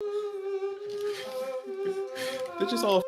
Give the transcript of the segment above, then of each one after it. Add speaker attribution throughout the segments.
Speaker 1: They're just all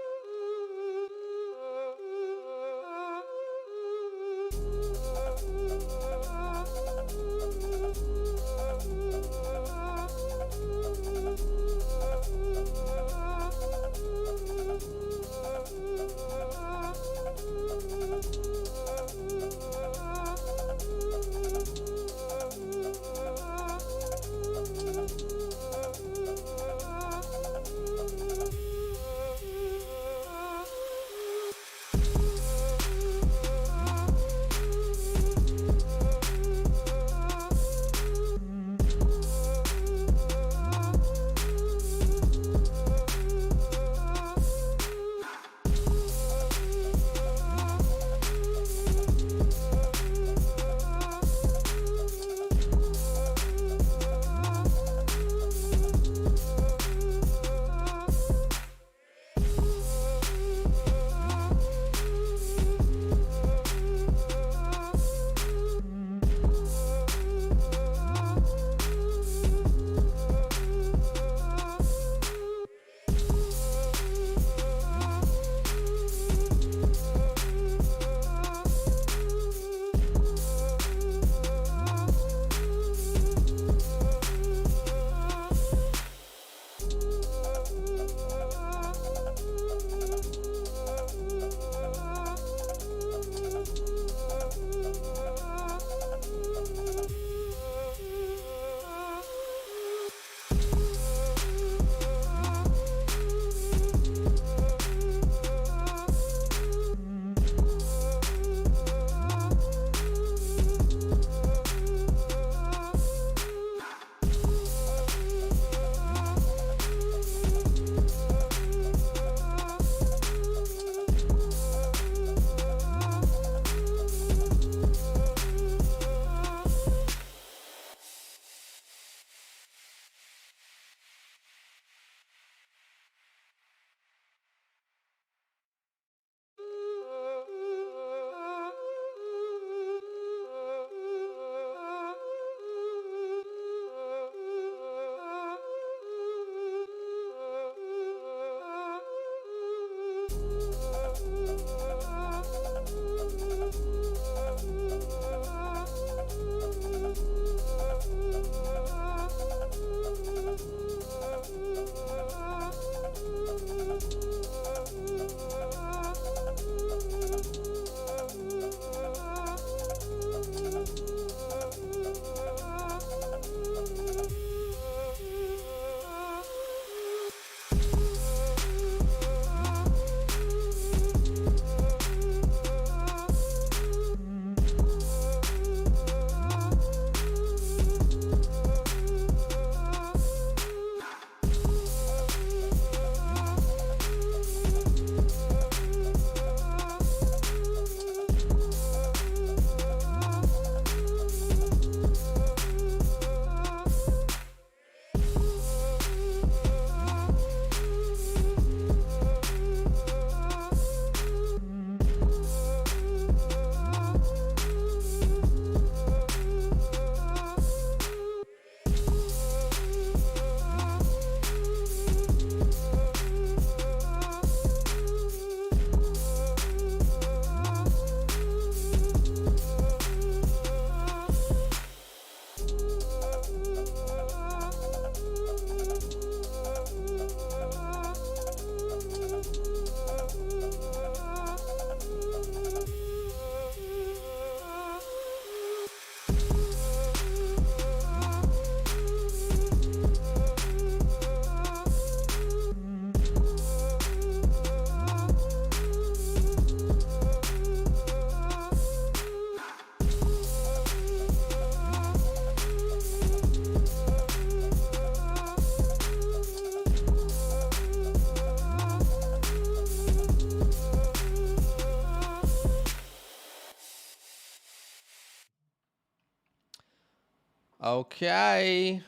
Speaker 2: Okay.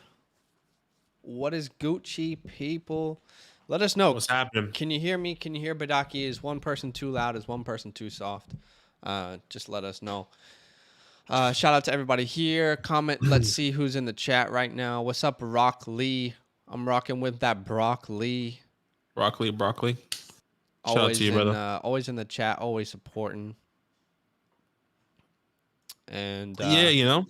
Speaker 2: What is Gucci, people? Let us know.
Speaker 1: what's happening.
Speaker 2: Can you hear me? Can you hear Badaki? Is one person too loud? Is one person too soft? Just let us know. Shout out to everybody here. Comment. Let's see who's in the chat right now. What's up, Rock Lee? I'm rocking with that broccoli.
Speaker 1: Broccoli. Shout out to
Speaker 2: Always
Speaker 1: you,
Speaker 2: in
Speaker 1: brother.
Speaker 2: always in the chat, always supporting. And
Speaker 1: Yeah, you know,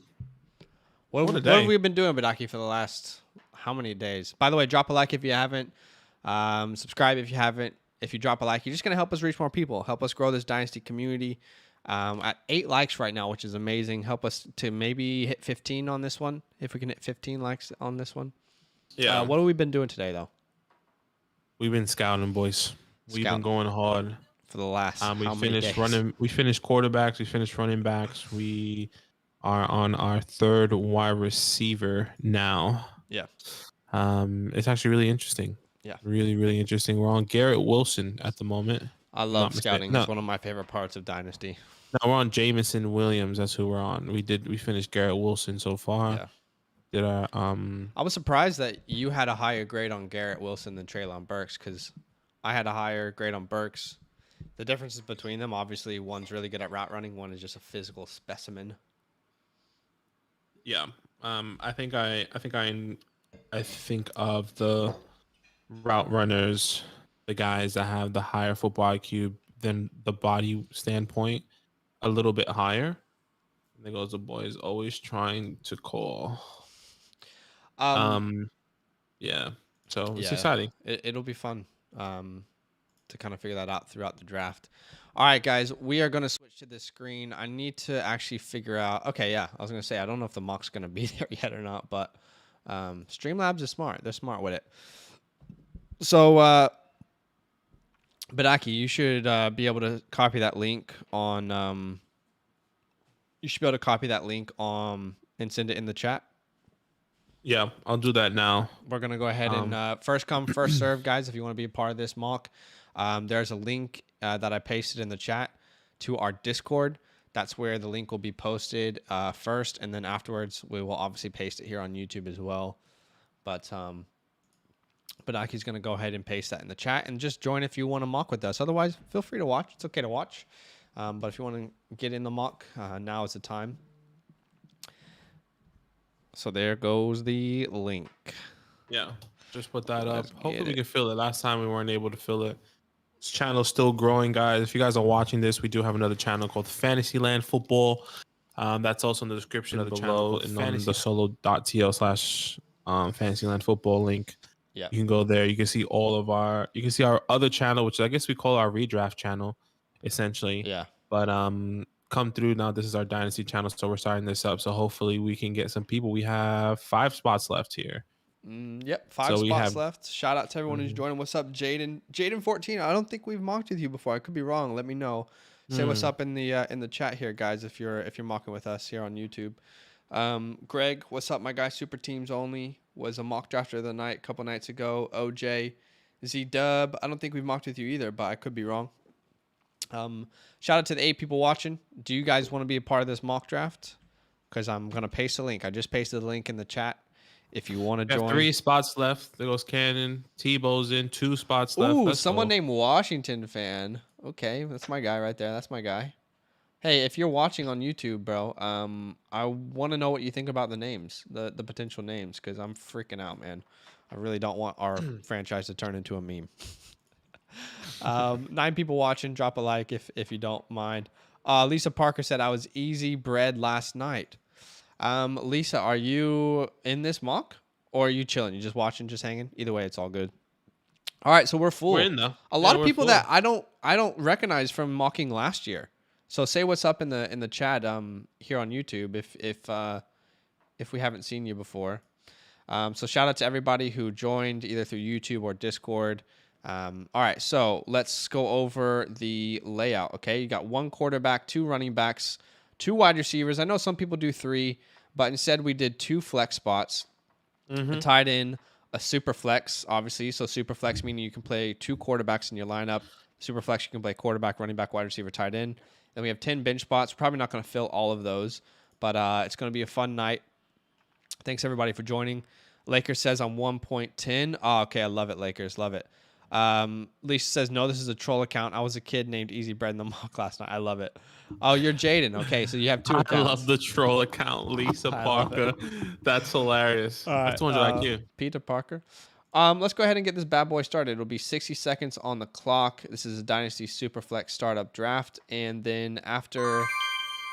Speaker 1: what a
Speaker 2: what have
Speaker 1: day.
Speaker 2: we been doing, Badaki, for the last how many days? By the way, drop a like if you haven't. Subscribe if you haven't. If you drop a like, you're just gonna help us reach more people, help us grow this Dynasty community. At 8 likes right now, which is amazing. Help us to maybe hit 15 on this one. If we can hit 15 likes on this one.
Speaker 1: Yeah,
Speaker 2: What have we been doing today, though?
Speaker 1: we've been scouting, boys. We've been
Speaker 2: Scouting
Speaker 1: going hard.
Speaker 2: for the last
Speaker 1: We
Speaker 2: how many
Speaker 1: finished
Speaker 2: days?
Speaker 1: running. We finished quarterbacks. We finished running backs. We are on our third wide receiver now.
Speaker 2: Yeah.
Speaker 1: It's actually really interesting.
Speaker 2: Yeah.
Speaker 1: Really, really interesting. We're on Garrett Wilson at the moment.
Speaker 2: I
Speaker 1: I'm not
Speaker 2: love
Speaker 1: mistaken.
Speaker 2: scouting. It's one of my favorite parts of Dynasty.
Speaker 1: No, we're on Jamison Williams. That's who we're on. We finished Garrett Wilson so far.
Speaker 2: Yeah.
Speaker 1: Did our
Speaker 2: I was surprised that you had a higher grade on Garrett Wilson than Treylon Burks because I had a higher grade on Burks. The differences between them, obviously, one's really good at route running. One is just a physical specimen.
Speaker 1: Yeah. I think of the route runners, the guys that have the higher football IQ than the body standpoint, a little bit higher. And there goes the boys always trying to call. Yeah. So it's exciting.
Speaker 2: It'll be fun to kind of figure that out throughout the draft. All right, guys, we are going to switch to this screen. I need to actually figure out. Okay, yeah, I was going to say, I don't know if the mock's going to be there yet or not, but Streamlabs is smart. They're smart with it. So, Badaki, you should be able to copy that link on. You should be able to copy that link and send it in the chat.
Speaker 1: Yeah, I'll do that now.
Speaker 2: We're going to go ahead and first come, first serve, guys. If you want to be a part of this mock, there's a link that I pasted in the chat to our Discord. That's where the link will be posted first, and then afterwards we will obviously paste it here on YouTube as well. But Aki's going to go ahead and paste that in the chat, and just join if you want to mock with us. Otherwise, feel free to watch. It's okay to watch. But if you want to get in the mock, now is the time. So there goes the link.
Speaker 1: Yeah, just put that up.
Speaker 2: Let's
Speaker 1: Hopefully
Speaker 2: get
Speaker 1: we
Speaker 2: it.
Speaker 1: can fill it. Last time we weren't able to fill it. This channel's still growing, guys. If you guys are watching this, we do have another channel called Fantasyland Football. That's also in the description of the below and on the solo.tl/Fantasyland Football link.
Speaker 2: Yeah.
Speaker 1: You can go there. You can see you can see our other channel, which I guess we call our redraft channel, essentially.
Speaker 2: Yeah.
Speaker 1: But come through now. This is our Dynasty channel, so we're starting this up. So hopefully we can get some people. We have 5 spots left here.
Speaker 2: Yep, 5 spots left. Shout out to everyone who's joining. What's up, Jaden? Jaden14. I don't think we've mocked with you before. I could be wrong. Let me know. Say what's up in the chat here, guys. If you're mocking with us here on YouTube. Greg, what's up, my guy? Super Teams Only was a mock drafter of the night a couple nights ago. OJ, Z Dub. I don't think we've mocked with you either, but I could be wrong. Shout out to the 8 people watching. Do you guys want to be a part of this mock draft? Because I'm gonna paste a link. I just pasted the link in the chat. If you want to join,
Speaker 1: 3 spots left. There goes Cannon. Tebow's in. 2 spots left.
Speaker 2: Ooh, someone named Washington fan. Okay, that's my guy right there. That's my guy. Hey, if you're watching on YouTube, bro, I want to know what you think about the names, the potential names, because I'm freaking out, man. I really don't want our franchise to turn into a meme. 9 people watching. Drop a like if you don't mind. Lisa Parker said I was easy bread last night. Lisa, are you in this mock or are you chilling? You just watching, just hanging? Either way, it's all good. All right, so we're full.
Speaker 1: We're in though.
Speaker 2: A lot of people that I don't recognize from mocking last year. So say what's up in the chat here on YouTube if we haven't seen you before. So shout out to everybody who joined either through YouTube or Discord. All right, so let's go over the layout. Okay, you got 1 quarterback, 2 running backs, 2 wide receivers. I know some people do 3, but instead we did 2 flex spots. A tight end, a super flex, obviously. So super flex meaning you can play 2 quarterbacks in your lineup. Super flex, you can play quarterback, running back, wide receiver, tight end. Then we have 10 bench spots. We're probably not going to fill all of those, but it's going to be a fun night. Thanks everybody for joining. Lakers says I'm 1.10. Oh, okay, I love it, Lakers. Love it. Lisa says, no, this is a troll account. I was a kid named Easy Bread in the mock last night. I love it. Oh, you're Jaden. Okay, so you have 2 accounts.
Speaker 1: I love the troll account, Lisa Parker. That's hilarious. Right, that's 200 IQ.
Speaker 2: Peter Parker. Let's go ahead and get this bad boy started. It'll be 60 seconds on the clock. This is a Dynasty SuperFlex startup draft, and then after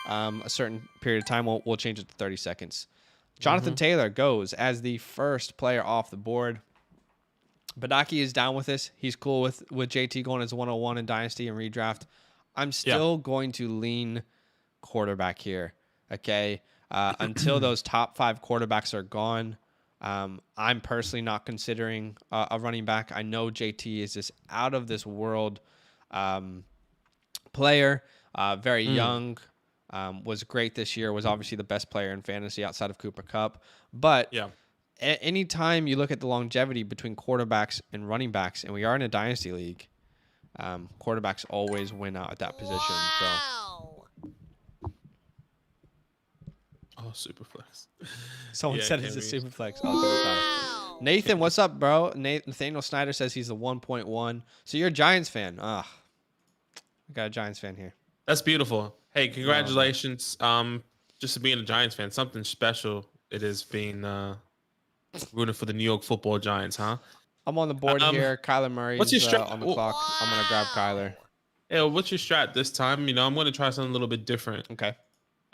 Speaker 2: a certain period of time, we'll change it to 30 seconds. Jonathan Taylor goes as the first player off the board. Badaki is down with this. He's cool with JT going as 101 in Dynasty and redraft. I'm still going to lean quarterback here, okay? Until those top 5 quarterbacks are gone, I'm personally not considering a running back. I know JT is this out of this world player, very young, was great this year, was obviously the best player in fantasy outside of Cooper Kupp. But anytime you look at the longevity between quarterbacks and running backs, and we are in a dynasty league, quarterbacks always win out at that position.
Speaker 1: Oh, Superflex.
Speaker 2: Someone said it's a Superflex. Oh, Nathan, what's up, bro? Nathaniel Snyder says he's a 1.1. So you're a Giants fan. I got a Giants fan here.
Speaker 1: That's beautiful. Hey, congratulations. Just to being a Giants fan, something special it is being rooting for the New York Football Giants, huh?
Speaker 2: I'm on the board here. Kyler Murray's
Speaker 1: what's your strat?
Speaker 2: On the clock. I'm going to grab Kyler.
Speaker 1: Hey, what's your strat this time? You know, I'm going to try something a little bit different.
Speaker 2: Okay.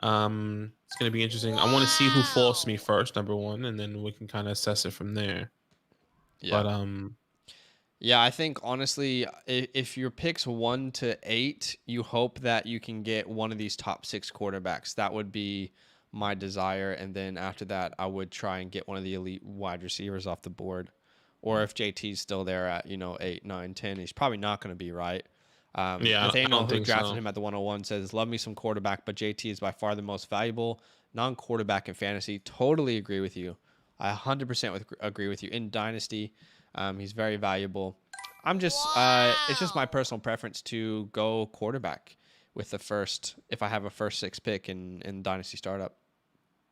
Speaker 1: It's going to be interesting. I want to see who falls me first, number one, and then we can kind of assess it from there.
Speaker 2: Yeah.
Speaker 1: But
Speaker 2: yeah, I think honestly, if your picks 1 to 8, you hope that you can get one of these top 6 quarterbacks. That would be my desire, and then after that, I would try and get one of the elite wide receivers off the board. Or if JT's still there at 8, 9, 10, he's probably not going to be right. Nathaniel, who drafted him at the 101, says, "Love me some quarterback, but JT is by far the most valuable non-quarterback in fantasy." Totally agree with you. I 100% agree with you. In Dynasty, he's very valuable. I'm just, it's just my personal preference to go quarterback with the first, if I have a first 6 pick in Dynasty Startup.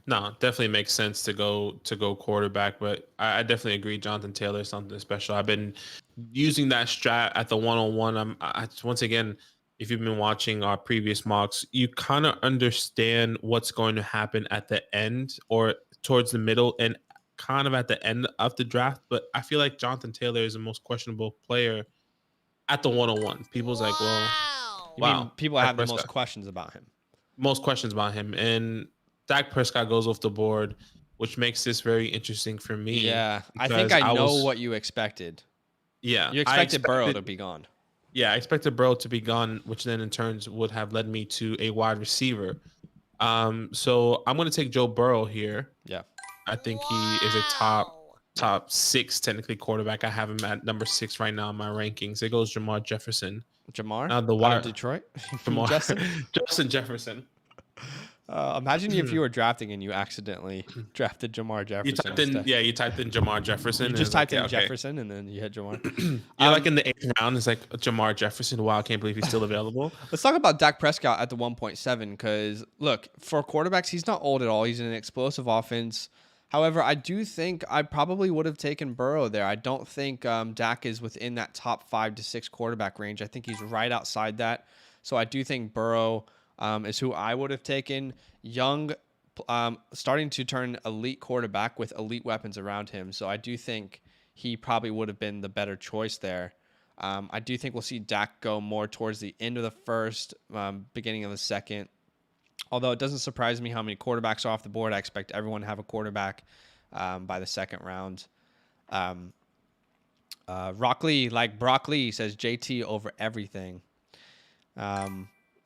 Speaker 1: No, definitely makes sense to go quarterback, but I definitely agree. Jonathan Taylor is something special. I've been using that strat at the 101. Once again, if you've been watching our previous mocks, you kind of understand what's going to happen at the end or towards the middle and kind of at the end of the draft. But I feel like Jonathan Taylor is the most questionable player at the 101. People's like, well,
Speaker 2: you mean people have the most questions about him?
Speaker 1: Most questions about him. And Dak Prescott goes off the board, which makes this very interesting for me.
Speaker 2: Yeah, I think I know what you expected.
Speaker 1: Yeah.
Speaker 2: You expected Burrow to be gone.
Speaker 1: Yeah, I expected Burrow to be gone, which then in turns would have led me to a wide receiver. So I'm going to take Joe Burrow here.
Speaker 2: Yeah.
Speaker 1: I think he is a top 6 technically quarterback. I have him at number 6 right now in my rankings. It goes Jamar Jefferson.
Speaker 2: Jamar?
Speaker 1: The wide
Speaker 2: Detroit?
Speaker 1: Jamar. Justin Jefferson.
Speaker 2: Imagine if you were drafting and you accidentally drafted Jamar Jefferson.
Speaker 1: You typed in Jamar Jefferson.
Speaker 2: You just typed in Jefferson and then you hit Jamar.
Speaker 1: You're like in the 8th round. It's like Jamar Jefferson. Wow, I can't believe he's still available.
Speaker 2: Let's talk about Dak Prescott at the 1.7 because, look, for quarterbacks, he's not old at all. He's in an explosive offense. However, I do think I probably would have taken Burrow there. I don't think Dak is within that top 5 to 6 quarterback range. I think he's right outside that. So I do think Burrow is who I would have taken. Young, starting to turn elite quarterback with elite weapons around him. So I do think he probably would have been the better choice there. I do think we'll see Dak go more towards the end of the first, beginning of the second. Although it doesn't surprise me how many quarterbacks are off the board. I expect everyone to have a quarterback by the second round. Rockley, like Brock Lee, says JT over everything.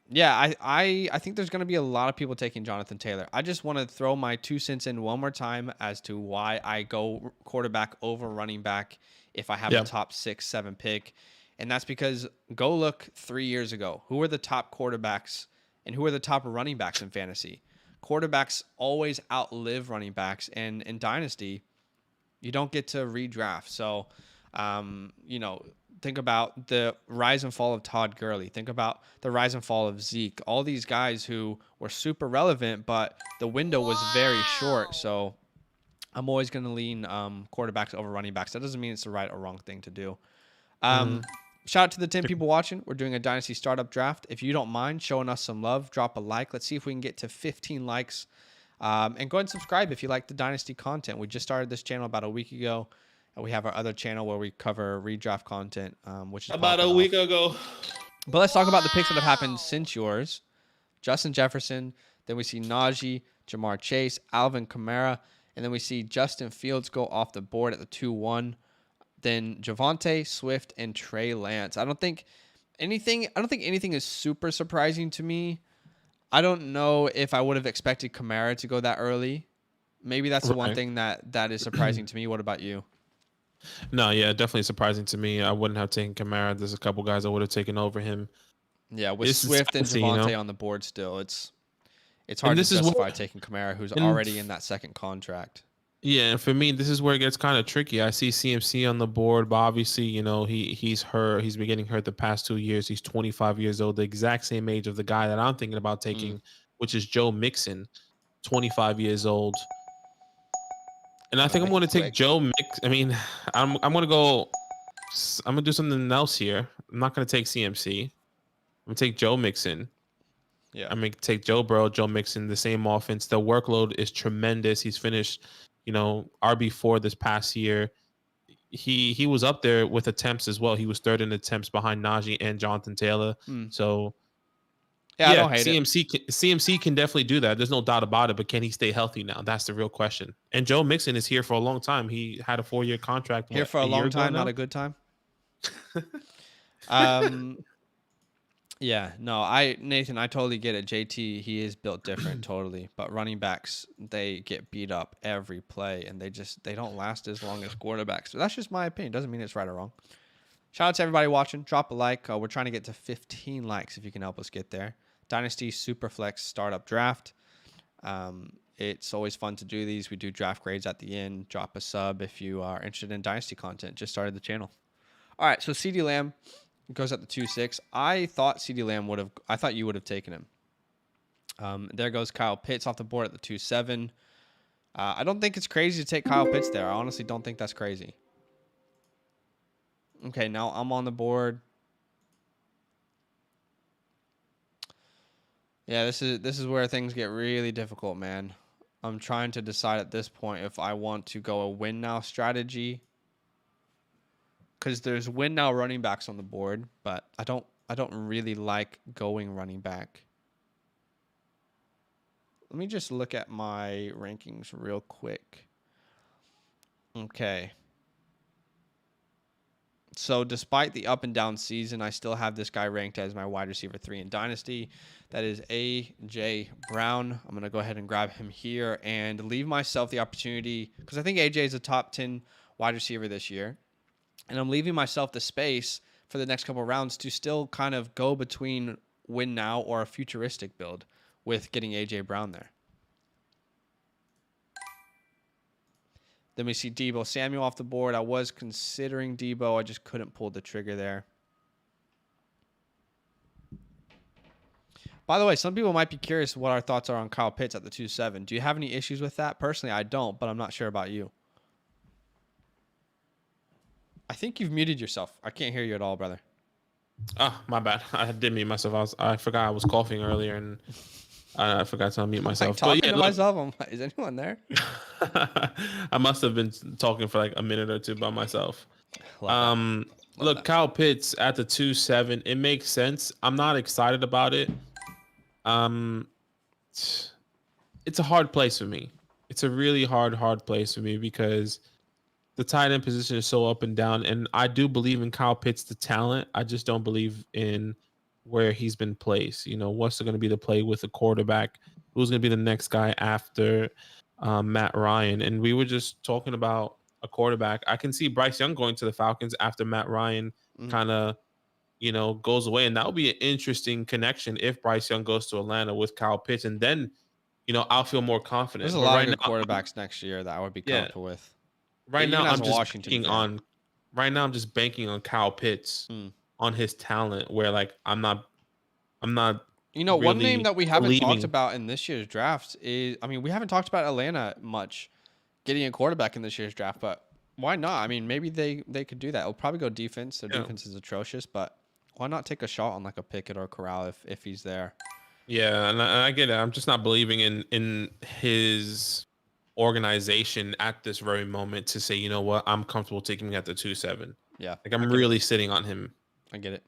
Speaker 2: Yeah, I think there's going to be a lot of people taking Jonathan Taylor. I just want to throw my 2 cents in one more time as to why I go quarterback over running back if I have a top 6, 7 pick. And that's because go look 3 years ago. Who were the top quarterbacks and who are the top running backs in fantasy? Quarterbacks always outlive running backs. And in Dynasty, you don't get to redraft. So, think about the rise and fall of Todd Gurley. Think about the rise and fall of Zeke. All these guys who were super relevant, but the window was very short. So I'm always going to lean quarterbacks over running backs. That doesn't mean it's the right or wrong thing to do. Shout out to the 10 people watching. We're doing a Dynasty Startup Draft. If you don't mind showing us some love, drop a like. Let's see if we can get to 15 likes. And go ahead and subscribe if you like the Dynasty content. We just started this channel about a week ago. We have our other channel where we cover redraft content, which is
Speaker 1: About
Speaker 2: popping
Speaker 1: a
Speaker 2: off.
Speaker 1: week ago.
Speaker 2: But let's talk about the picks that have happened since yours. Justin Jefferson. Then we see Najee, Jamar Chase, Alvin Kamara. And then we see Justin Fields go off the board at the 2-1. Then Javonte, Swift, and Trey Lance. I don't think anything is super surprising to me. I don't know if I would have expected Kamara to go that early. Maybe that's the one thing that is surprising to me. What about you?
Speaker 1: No, yeah, definitely surprising to me. I wouldn't have taken Kamara. There's a couple guys I would have taken over him.
Speaker 2: Yeah, with
Speaker 1: This is
Speaker 2: Swift and
Speaker 1: fancy,
Speaker 2: Javonte on the board still, it's hard to
Speaker 1: this is
Speaker 2: justify taking Kamara, who's already in that second contract.
Speaker 1: Yeah, and for me, this is where it gets kind of tricky. I see CMC on the board, but obviously, he's hurt. He's been getting hurt the past 2 years. He's 25 years old, the exact same age of the guy that I'm thinking about taking, which is Joe Mixon, 25 years old. And I think I'm going to take Joe Mix. I mean, I'm going to go. I'm going to do something else here. I'm not going to take CMC. I'm going to take Joe Mixon.
Speaker 2: Yeah,
Speaker 1: I'm going to take Joe Burrow, Joe Mixon, the same offense. The workload is tremendous. He's finished, RB4 this past year. He was up there with attempts as well. He was third in attempts behind Najee and Jonathan Taylor. So
Speaker 2: I don't hate
Speaker 1: CMC can definitely do that. There's no doubt about it. But can he stay healthy now? That's the real question. And Joe Mixon is here for a long time. He had a 4-year contract.
Speaker 2: Here for a long time, not a good time. Yeah, no, Nathan, I totally get it. JT, he is built different, totally. But running backs, they get beat up every play, and they don't last as long as quarterbacks. So that's just my opinion. Doesn't mean it's right or wrong. Shout out to everybody watching. Drop a like. We're trying to get to 15 likes if you can help us get there. Dynasty SuperFlex Startup Draft. It's always fun to do these. We do draft grades at the end. Drop a sub if you are interested in Dynasty content. Just started the channel. All right, so CeeDee Lamb goes at the 2-6. I thought you would have taken him. There goes Kyle Pitts off the board at the 2-7. I don't think it's crazy to take Kyle Pitts there. I honestly don't think that's crazy. Okay, now I'm on the board. Yeah, this is where things get really difficult, man. I'm trying to decide at this point if I want to go a win now strategy, because there's win now running backs on the board, but I don't really like going running back. Let me just look at my rankings real quick. Okay. So despite the up and down season, I still have this guy ranked as my wide receiver 3 in Dynasty. That is A.J. Brown. I'm going to go ahead and grab him here and leave myself the opportunity, because I think A.J. is a top 10 wide receiver this year. And I'm leaving myself the space for the next couple of rounds to still kind of go between win now or a futuristic build with getting A.J. Brown there. Then we see Deebo Samuel off the board. I was considering Deebo. I just couldn't pull the trigger there. By the way, some people might be curious what our thoughts are on Kyle Pitts at the 2-7. Do you have any issues with that? Personally, I don't, but I'm not sure about you. I think you've muted yourself. I can't hear you at all, brother.
Speaker 1: Oh, my bad. I did mute myself. I forgot I was coughing earlier, and I forgot to unmute myself.
Speaker 2: I'm talking to myself. I'm like, is anyone there?
Speaker 1: I must have been talking for like a minute or two by myself. Look, Kyle Pitts at the 2-7. It makes sense. I'm not excited about it. It's a hard place for me. It's a really hard place for me because the tight end position is so up and down, and I do believe in Kyle Pitts, the talent. I just don't believe in where he's been placed. What's going to be the play with the quarterback? Who's going to be the next guy after Matt Ryan? And we were just talking about a quarterback. I can see Bryce Young going to the Falcons after Matt Ryan kind of, goes away. And that would be an interesting connection if Bryce Young goes to Atlanta with Kyle Pitts. And then, I'll feel more confident.
Speaker 2: There's a lot of good quarterbacks next year that I would be comfortable with.
Speaker 1: Right now, I'm just banking on Kyle Pitts, on his talent, where like I'm not
Speaker 2: one name that we haven't talked about in this year's draft is, we haven't talked about Atlanta much getting a quarterback in this year's draft, but why not? Maybe they could do that. It'll probably go defense. Their defense is atrocious, but why not take a shot on like a Pickett or Corral if he's there?
Speaker 1: Yeah, and I get it. I'm just not believing in his organization at this very moment to say, you know what, I'm comfortable taking him at the 2.7.
Speaker 2: Yeah,
Speaker 1: Like
Speaker 2: I
Speaker 1: I'm
Speaker 2: get it.
Speaker 1: really sitting on him.
Speaker 2: I get it.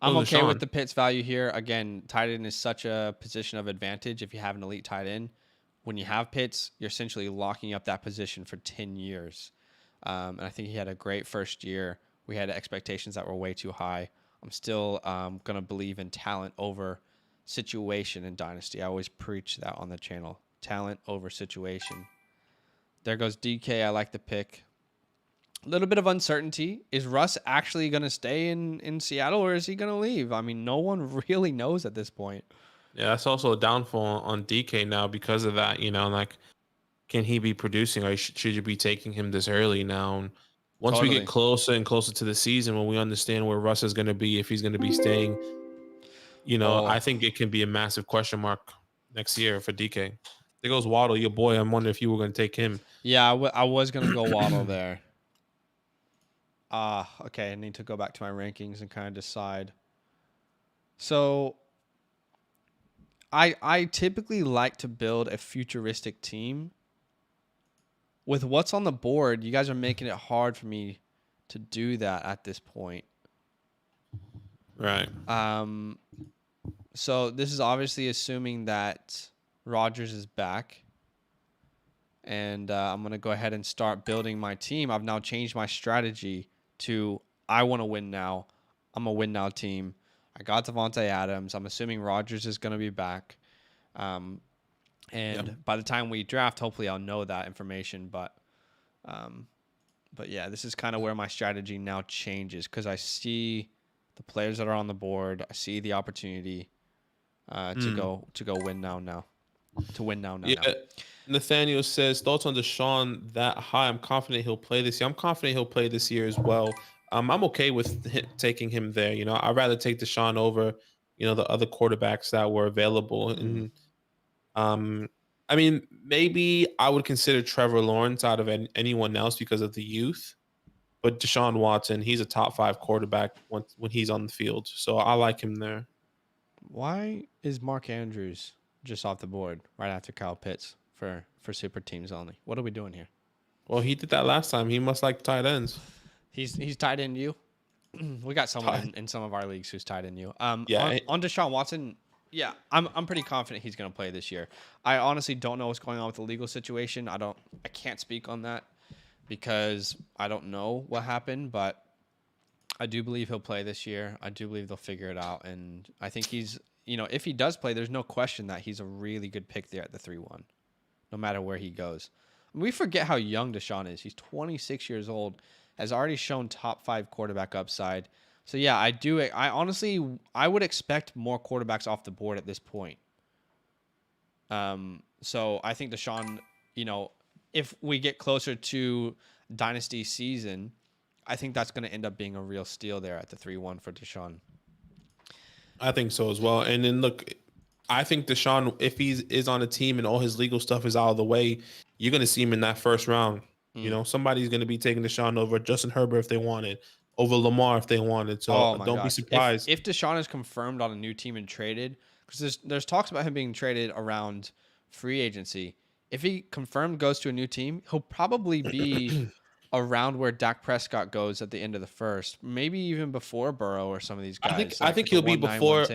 Speaker 1: So
Speaker 2: I'm okay with
Speaker 1: Deshaun,
Speaker 2: the Pitts value here. Again, tight end is such a position of advantage if you have an elite tight end. When you have Pitts, you're essentially locking up that position for 10 years. And I think he had a great first year. We had expectations that were way too high. I'm still going to believe in talent over situation in Dynasty. I always preach that on the channel. Talent over situation. There goes DK. I like the pick. A little bit of uncertainty. Is Russ actually going to stay in Seattle or is he going to leave? I mean, no one really knows at this point.
Speaker 1: yeah, that's also a downfall on DK now because of that. Like, can he be producing, or should you be taking him this early now? And once we get
Speaker 2: Totally.
Speaker 1: closer and closer to the season, when we understand where Russ is going to be, if he's going to be staying,
Speaker 2: Oh,
Speaker 1: I think it can be a massive question mark next year for DK. There goes Waddle, your boy. I'm wondering if you were going to take him.
Speaker 2: yeah, I was going to go Waddle there. Okay. I need to go back to my rankings and kind of decide. So I typically like to build a futuristic team. With what's on the board, you guys are making it hard for me to do that at this point.
Speaker 1: Right.
Speaker 2: So this is obviously assuming that Rodgers is back. And I'm going to go ahead and start building my team. I've now changed my strategy to I want to win now. I'm a win now team. I got Devontae Adams. I'm assuming Rodgers is going to be back. And by the time we draft, hopefully I'll know that information. But yeah, this is kind of where my strategy now changes because I see the players that are on the board. I see the opportunity to go win now. To win now.
Speaker 1: Nathaniel says, thoughts on Deshaun that high? I'm confident he'll play this year. I'm confident he'll play this year as well. I'm okay with taking him there. I'd rather take Deshaun over, the other quarterbacks that were available. And I mean, maybe I would consider Trevor Lawrence out of anyone else because of the youth. But Deshaun Watson, he's a top 5 quarterback when he's on the field. So I like him there.
Speaker 2: Why is Mark Andrews just off the board right after Kyle Pitts for super teams only? What are we doing here?
Speaker 1: Well, he did that last time. He must like tight ends.
Speaker 2: He's tight end you. We got someone in some of our leagues who's tight end you.
Speaker 1: Yeah.
Speaker 2: On Deshaun Watson, yeah, I'm pretty confident he's going to play this year. I honestly don't know what's going on with the legal situation. I can't speak on that because I don't know what happened, but I do believe he'll play this year. I do believe they'll figure it out, and I think he's, if he does play, there's no question that he's a really good pick there at the 3-1, no matter where he goes. We forget how young Deshaun is. He's 26 years old, has already shown top 5 quarterback upside. So yeah, I honestly would expect more quarterbacks off the board at this point. So I think Deshaun, if we get closer to Dynasty season, I think that's going to end up being a real steal there at the 3-1 for Deshaun.
Speaker 1: I think so as well. And then look, I think Deshaun, if he is on a team and all his legal stuff is out of the way, you're going to see him in that first round. Somebody's going to be taking Deshaun over Justin Herbert if they wanted, over Lamar if they wanted. So don't be surprised.
Speaker 2: If Deshaun is confirmed on a new team and traded, because there's talks about him being traded around free agency. If he confirmed goes to a new team, he'll probably be around where Dak Prescott goes at the end of the first, maybe even before Burrow or some of these guys.
Speaker 1: I think he'll be before.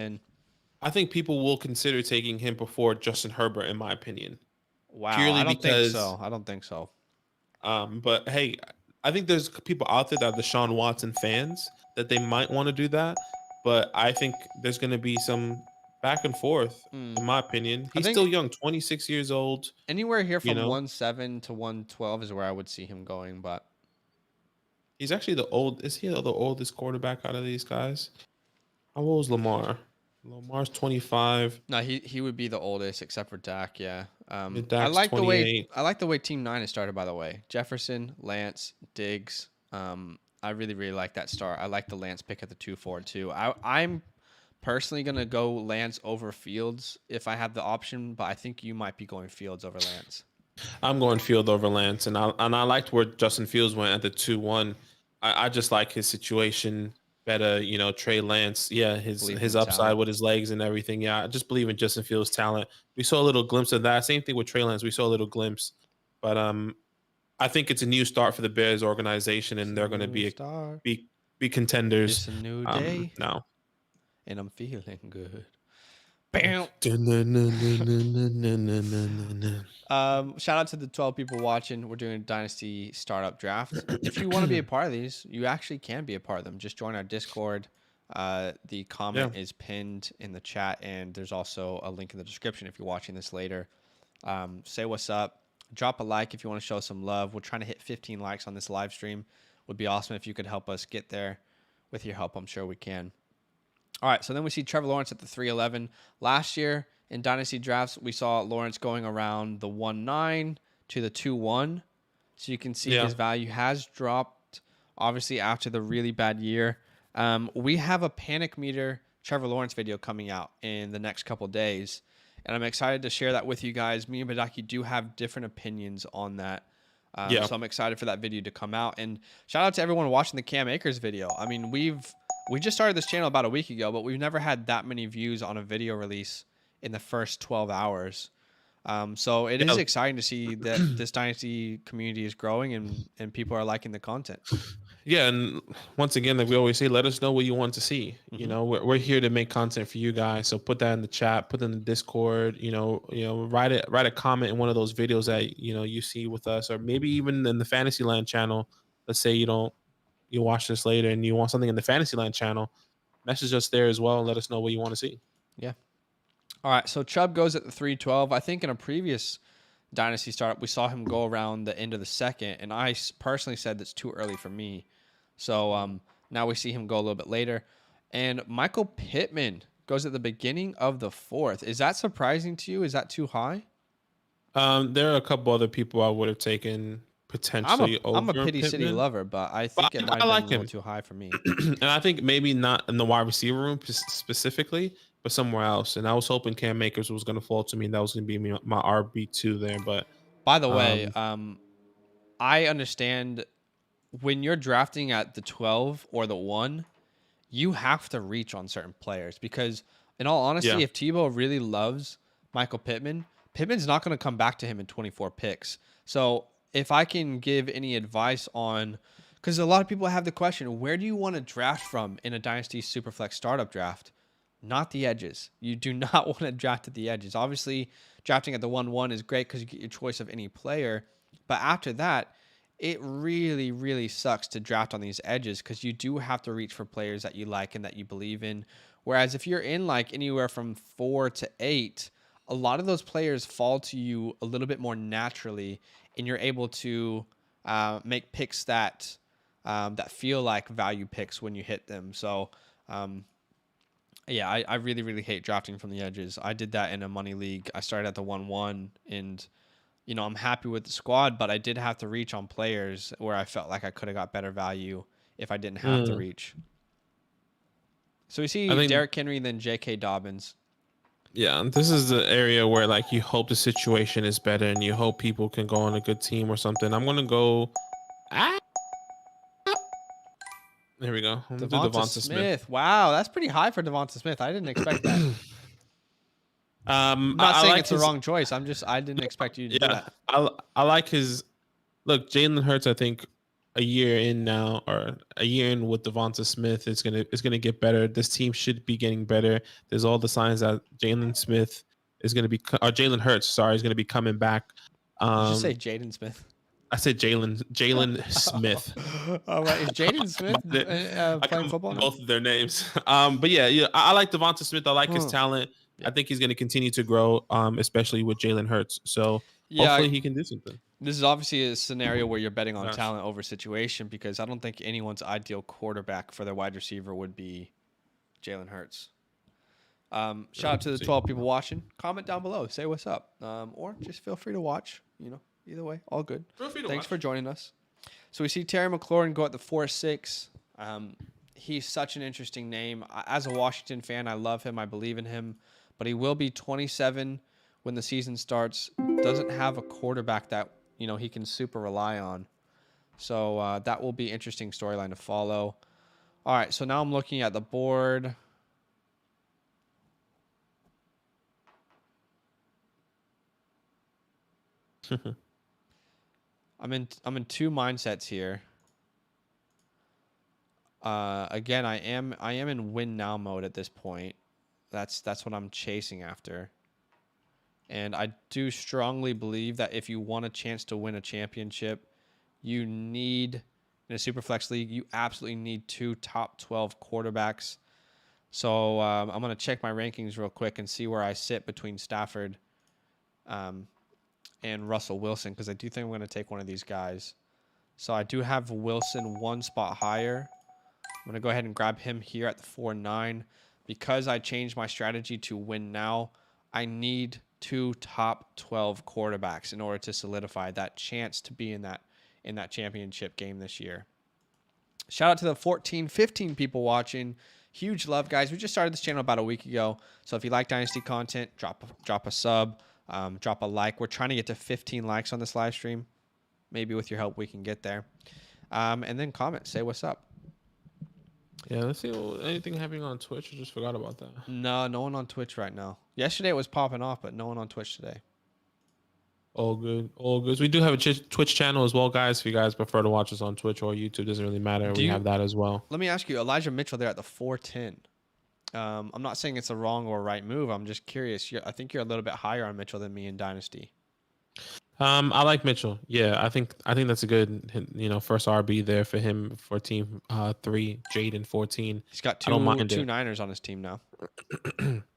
Speaker 1: I think people will consider taking him before Justin Herbert, in my opinion.
Speaker 2: Wow, I don't think so.
Speaker 1: But hey, I think there's people out there that are Deshaun Watson fans that they might want to do that. But I think there's going to be some back and forth, in my opinion. He's still young, 26 years old.
Speaker 2: Anywhere here from 1.7 to 1.12 is where I would see him going, but
Speaker 1: he's actually is he the oldest quarterback out of these guys? How old is Lamar? Lamar's 25.
Speaker 2: No, he would be the oldest except for Dak, yeah.
Speaker 1: Dak's
Speaker 2: I like
Speaker 1: 28.
Speaker 2: the way Team 9 is started, by the way. Jefferson, Lance, Diggs. I really, really like that start. I like the Lance pick at the 2-4 too. I'm personally gonna go Lance over Fields if I have the option, but I think you might be going Fields over Lance.
Speaker 1: I'm going Fields over Lance, and I liked where Justin Fields went at the 2-1. I just like his situation better. Trey Lance, yeah, his upside with his legs and everything. Yeah, I just believe in Justin Fields' talent. We saw a little glimpse of that. Same thing with Trey Lance. We saw a little glimpse. But I think it's a new start for the Bears organization, and they're going to
Speaker 2: New start.
Speaker 1: be contenders.
Speaker 2: It's a new day,
Speaker 1: Now.
Speaker 2: and I'm feeling good. Bam. Shout out to the 12 people watching. We're doing a Dynasty Startup Draft. If you want to be a part of these, you actually can be a part of them. Just join our Discord. The comment is pinned in the chat, and there's also a link in the description if you're watching this later. Say what's up. Drop a like if you want to show some love. We're trying to hit 15 likes on this live stream. Would be awesome if you could help us get there. With your help, I'm sure we can. All right, so then we see Trevor Lawrence at the 311. Last year in Dynasty drafts, we saw Lawrence going around the 1.9 to the 2.1. So you can see his value has dropped, obviously, after the really bad year. We have a Panic Meter Trevor Lawrence video coming out in the next couple days, and I'm excited to share that with you guys. Me and Badaki do have different opinions on that. So I'm excited for that video to come out. And shout out to everyone watching the Cam Akers video. I mean, we just started this channel about a week ago, but we've never had that many views on a video release in the first 12 hours. So it is exciting to see that this Dynasty community is growing and people are liking the content.
Speaker 1: Yeah, and once again, like we always say, let us know what you want to see. You know, we're here to make content for you guys. So put that in the chat, put it in the Discord. Write a comment in one of those videos that you see with us, or maybe even in the Fantasyland channel. Let's say you watch this later and you want something in the Fantasyland channel, message us there as well and let us know what you want to see.
Speaker 2: Yeah. All right, so Chubb goes at the 312. I think in a previous Dynasty startup, we saw him go around the end of the second, and I personally said that's too early for me. So now we see him go a little bit later. And Michael Pittman goes at the beginning of the fourth. Is that surprising to you? Is that too high?
Speaker 1: There are a couple other people I would have taken potentially over
Speaker 2: I'm a Pity
Speaker 1: Pittman.
Speaker 2: City lover, but I think it might have been a little too high for me.
Speaker 1: And I think maybe not in the wide receiver room specifically, but somewhere else. And I was hoping Cam Akers was going to fall to me, and that was going to be my RB2 there. But
Speaker 2: by the way, I understand when you're drafting at the 12 or the 1, you have to reach on certain players because, in all honesty, if Tebow really loves Michael Pittman, Pittman's not going to come back to him in 24 picks. So if I can give any advice on, because a lot of people have the question, where do you want to draft from in a Dynasty SuperFlex startup draft? Not the edges. You do not want to draft at the edges. Obviously, drafting at the 1-1 is great because you get your choice of any player. But after that, it really, really sucks to draft on these edges because you do have to reach for players that you like and that you believe in. Whereas if you're in like anywhere from 4 to 8, a lot of those players fall to you a little bit more naturally, and you're able to make picks that feel like value picks when you hit them. So, I really, really hate drafting from the edges. I did that in a money league. I started at the 1-1, and I'm happy with the squad, but I did have to reach on players where I felt like I could have got better value if I didn't have to reach. So we see Derrick Henry, then J.K. Dobbins.
Speaker 1: Yeah, this is the area where like you hope the situation is better and you hope people can go on a good team or something. I'm gonna go. There we go.
Speaker 2: Devonta Smith. Wow, that's pretty high for Devonta Smith. I didn't expect that. I'm not saying it's the wrong choice. I didn't expect you to do that.
Speaker 1: I like his look. Jalen Hurts, I think a year in with Devonta Smith is gonna get better. This team should be getting better. There's all the signs that Jalen Hurts, is gonna be coming back.
Speaker 2: Did you say Jaden Smith?
Speaker 1: I said Jalen Smith.
Speaker 2: All right, is Jaden Smith playing football now?
Speaker 1: Both of their names. But I like Devonta Smith. I like his talent. Yeah. I think he's going to continue to grow, especially with Jalen Hurts. So hopefully he can do something.
Speaker 2: This is obviously a scenario where you're betting on talent over situation because I don't think anyone's ideal quarterback for their wide receiver would be Jalen Hurts. Shout out to the 12 people watching. Comment down below. Say what's up. Or just feel free to watch. Either way, all good. Thanks for joining us. So we see Terry McLaurin go at the 4-6. He's such an interesting name. As a Washington fan, I love him. I believe in him. But he will be 27 when the season starts. Doesn't have a quarterback that he can super rely on. So that will be interesting storyline to follow. All right, so now I'm looking at the board. I'm in two mindsets here. Again, I am in win now mode at this point. That's what I'm chasing after. And I do strongly believe that if you want a chance to win a championship, you need, in a Superflex league, you absolutely need 2 top 12 quarterbacks. So I'm going to check my rankings real quick and see where I sit between Stafford and Russell Wilson, because I do think I'm going to take one of these guys. So I do have Wilson one spot higher. I'm going to go ahead and grab him here at the 4-9. Because I changed my strategy to win now, I need 2 top 12 quarterbacks in order to solidify that chance to be in that championship game this year. Shout out to the 14, 15 people watching. Huge love, guys. We just started this channel about a week ago. So if you like Dynasty content, drop a sub, drop a like. We're trying to get to 15 likes on this live stream. Maybe with your help, we can get there. And then comment, say what's up.
Speaker 1: Yeah, let's see. Anything happening on Twitch? I just forgot about that.
Speaker 2: No one on Twitch right now. Yesterday it was popping off, but no one on Twitch today.
Speaker 1: All good. We do have a Twitch channel as well, guys. If you guys prefer to watch us on Twitch or YouTube, doesn't really matter. We have that as well.
Speaker 2: Let me ask you, Elijah Mitchell there at the 410. I'm not saying it's a wrong or right move. I'm just curious. I think you're a little bit higher on Mitchell than me in Dynasty.
Speaker 1: I like Mitchell. Yeah, I think that's a good, first RB there for him for team 3, Jaden 14.
Speaker 2: He's got two Niners on his team now.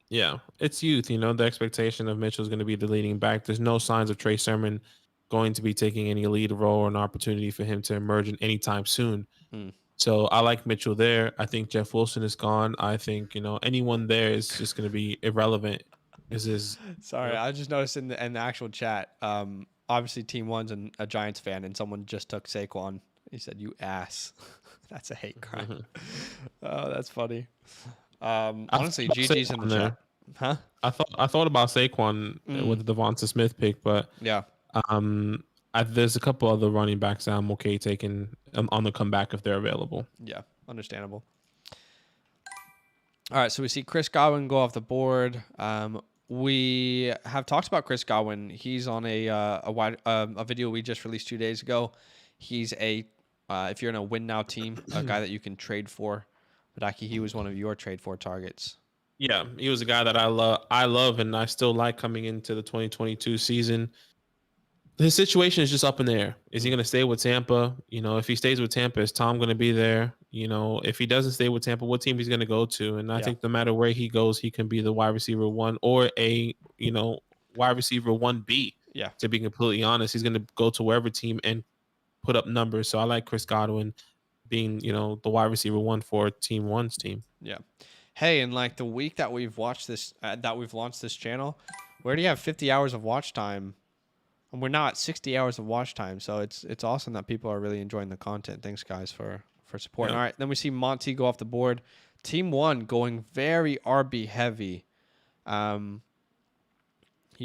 Speaker 1: Yeah, it's youth. The expectation of Mitchell is going to be the leading back. There's no signs of Trey Sermon going to be taking any lead role or an opportunity for him to emerge in anytime soon. So I like Mitchell there. I think Jeff Wilson is gone. I think anyone there is just going to be irrelevant.
Speaker 2: Sorry, I just noticed in the actual chat. Obviously, Team 1's a Giants fan, and someone just took Saquon. He said, "You ass." That's a hate crime. Oh, that's funny. Honestly, GG's in the chat. Huh?
Speaker 1: I thought about Saquon with the Devonta Smith pick, but
Speaker 2: yeah.
Speaker 1: There's a couple other running backs that I'm okay taking on the comeback if they're available.
Speaker 2: Yeah, understandable. All right, so we see Chris Godwin go off the board. We have talked about Chris Godwin. He's on a video we just released 2 days ago. He's if you're in a win now team, a guy that you can trade for. But Aki, he was one of your trade for targets.
Speaker 1: Yeah, he was a guy that I love, and I still like coming into the 2022 season. His situation is just up in the air. Is he going to stay with Tampa? If he stays with Tampa, is Tom going to be there? If he doesn't stay with Tampa, what team he's going to go to? And I think no matter where he goes, he can be the wide receiver 1 or a wide receiver 1B.
Speaker 2: Yeah.
Speaker 1: To be completely honest, he's going to go to wherever team and put up numbers. So I like Chris Godwin being the wide receiver 1 for Team 1's team.
Speaker 2: Yeah. Hey, and like the week that we've watched this, that we've launched this channel, we already have 50 hours of watch time. And we're now at 60 hours of watch time, so it's awesome that people are really enjoying the content. Thanks, guys, for supporting. Yeah. All right, then we see Monty go off the board. Team 1 going very RB heavy. You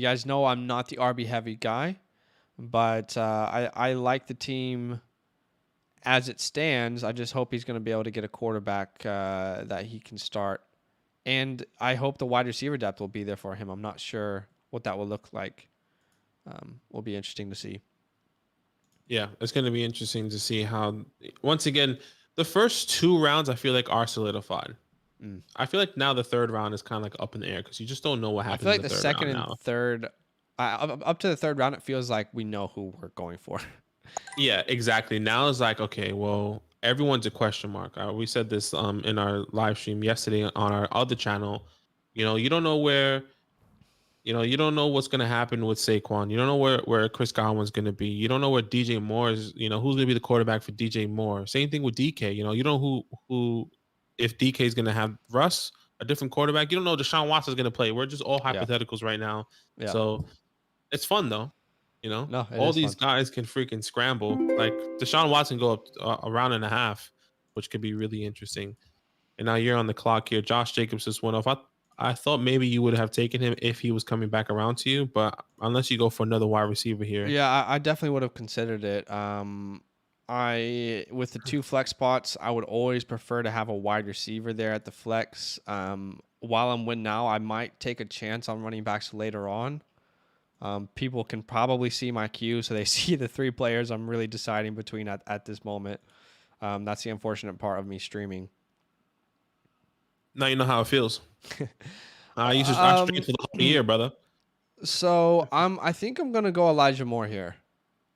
Speaker 2: guys know I'm not the RB heavy guy, but I like the team as it stands. I just hope he's going to be able to get a quarterback that he can start. And I hope the wide receiver depth will be there for him. I'm not sure what that will look like. Will be interesting to see.
Speaker 1: Yeah, it's going to be interesting to see how, once again, the first 2 rounds I feel like are solidified. I feel like now the 3rd round is kind of like up in the air because you just don't know what happens.
Speaker 2: I feel like the second and third, up to the 3rd round, it feels like we know who we're going for.
Speaker 1: Yeah, exactly. Now it's like, okay, well, everyone's a question mark. We said this in our live stream yesterday on our other channel. You don't know where. You don't know what's going to happen with Saquon. You don't know where Chris Godwin's going to be. You don't know where DJ Moore is. Who's going to be the quarterback for DJ Moore. Same thing with DK. You don't know who if DK is going to have Russ, a different quarterback. You don't know Deshaun Watson's going to play. We're just all hypotheticals right now. Yeah. So it's fun though.
Speaker 2: No,
Speaker 1: all these guys can freaking scramble. Like Deshaun Watson go up a round and a half, which could be really interesting. And now you're on the clock here. Josh Jacobs just went off. I thought maybe you would have taken him if he was coming back around to you, but unless you go for another wide receiver here.
Speaker 2: Yeah, I definitely would have considered it. With the 2 flex spots, I would always prefer to have a wide receiver there at the flex. While I'm win now, I might take a chance on running backs later on. People can probably see my queue, so they see the 3 players I'm really deciding between at this moment. That's the unfortunate part of me streaming.
Speaker 1: Now you know how it feels. I streamed
Speaker 2: Um,
Speaker 1: for the whole year, brother.
Speaker 2: so I think I'm gonna go Elijah Moore here.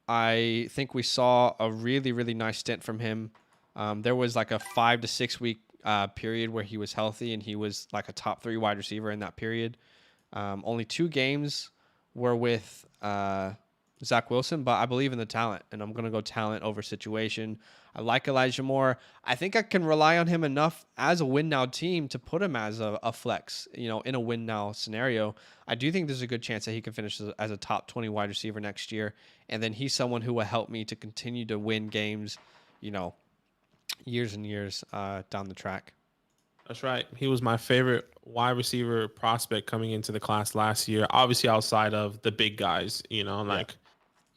Speaker 2: I think we saw a really, really nice stint from him. There was like a 5 to 6 week period where he was healthy and he was like a top 3 wide receiver in that period. Only 2 games were with Zach Wilson, but I believe in the talent, and I'm going to go talent over situation. I like Elijah Moore. I think I can rely on him enough as a win now team to put him as a flex, in a win now scenario. I do think there's a good chance that he can finish as a top 20 wide receiver next year. And then he's someone who will help me to continue to win games, years and years down the track.
Speaker 1: That's right. He was my favorite wide receiver prospect coming into the class last year. Obviously, outside of the big guys, like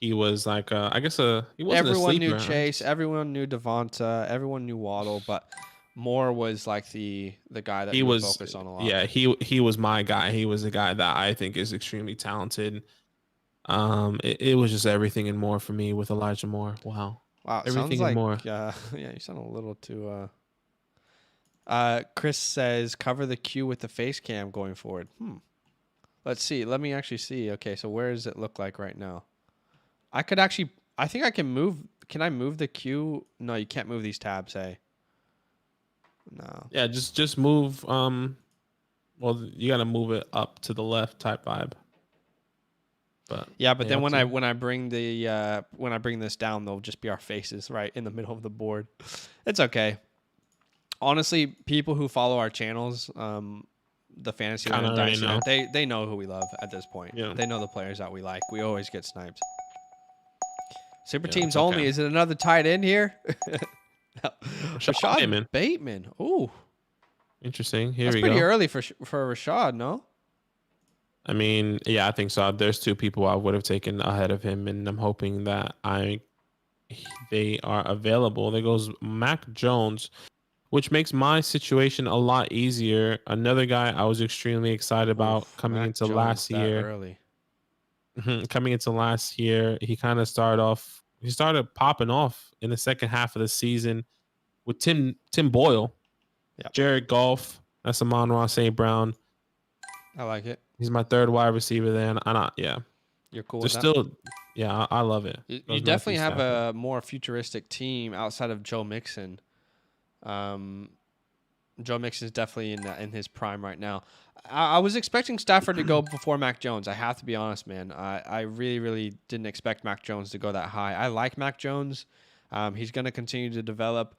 Speaker 1: he was like, I guess he wasn't a
Speaker 2: Everyone knew
Speaker 1: sleeper.
Speaker 2: Chase, everyone knew Devonta, everyone knew Waddle, but Moore was like the guy that
Speaker 1: He
Speaker 2: you would
Speaker 1: was,
Speaker 2: focus on a lot.
Speaker 1: yeah, he was my guy. He was a guy that I think is extremely talented. It was just everything and more for me with Elijah Moore. Wow,
Speaker 2: Wow, it sounds
Speaker 1: everything and
Speaker 2: like
Speaker 1: more.
Speaker 2: yeah, you sound a little too. Chris says cover the queue with the face cam going forward. Let's see. Let me actually see. Okay, so where does it look like right now? I think I can move. Can I move the queue? No, you can't move these tabs. Hey. No.
Speaker 1: Yeah, just move. Well, you got to move it up to the left type vibe. But
Speaker 2: yeah, but then when I bring this down, they'll just be our faces right in the middle of the board. It's okay. Honestly, people who follow our channels, the fantasy land and dynasty land, they know who we love at this point. Yeah. They know the players that we like. We always get sniped. Super teams only. Okay. Is it another tight end here? No. Rashad Bateman. Ooh,
Speaker 1: interesting. Here
Speaker 2: That's
Speaker 1: we go.
Speaker 2: Pretty early for Rashad, no?
Speaker 1: I mean, yeah, I think so. There's 2 people I would have taken ahead of him, and I'm hoping that they are available. There goes Mac Jones, which makes my situation a lot easier. Another guy I was extremely excited about coming
Speaker 2: Mac
Speaker 1: into
Speaker 2: Jones
Speaker 1: last year.
Speaker 2: Early.
Speaker 1: Coming into last year, he kind of started popping off in the second half of the season with Tim Boyle, Jared Goff, that's Amon-Ra St. Brown.
Speaker 2: I like it.
Speaker 1: He's my 3rd wide receiver there. Yeah.
Speaker 2: You're cool
Speaker 1: with
Speaker 2: that?
Speaker 1: Still, yeah, I love it.
Speaker 2: You definitely have a more futuristic team outside of Joe Mixon. Joe Mixon is definitely in his prime right now. I was expecting Stafford to go before Mac Jones. I have to be honest, man. I really, really didn't expect Mac Jones to go that high. I like Mac Jones. He's going to continue to develop.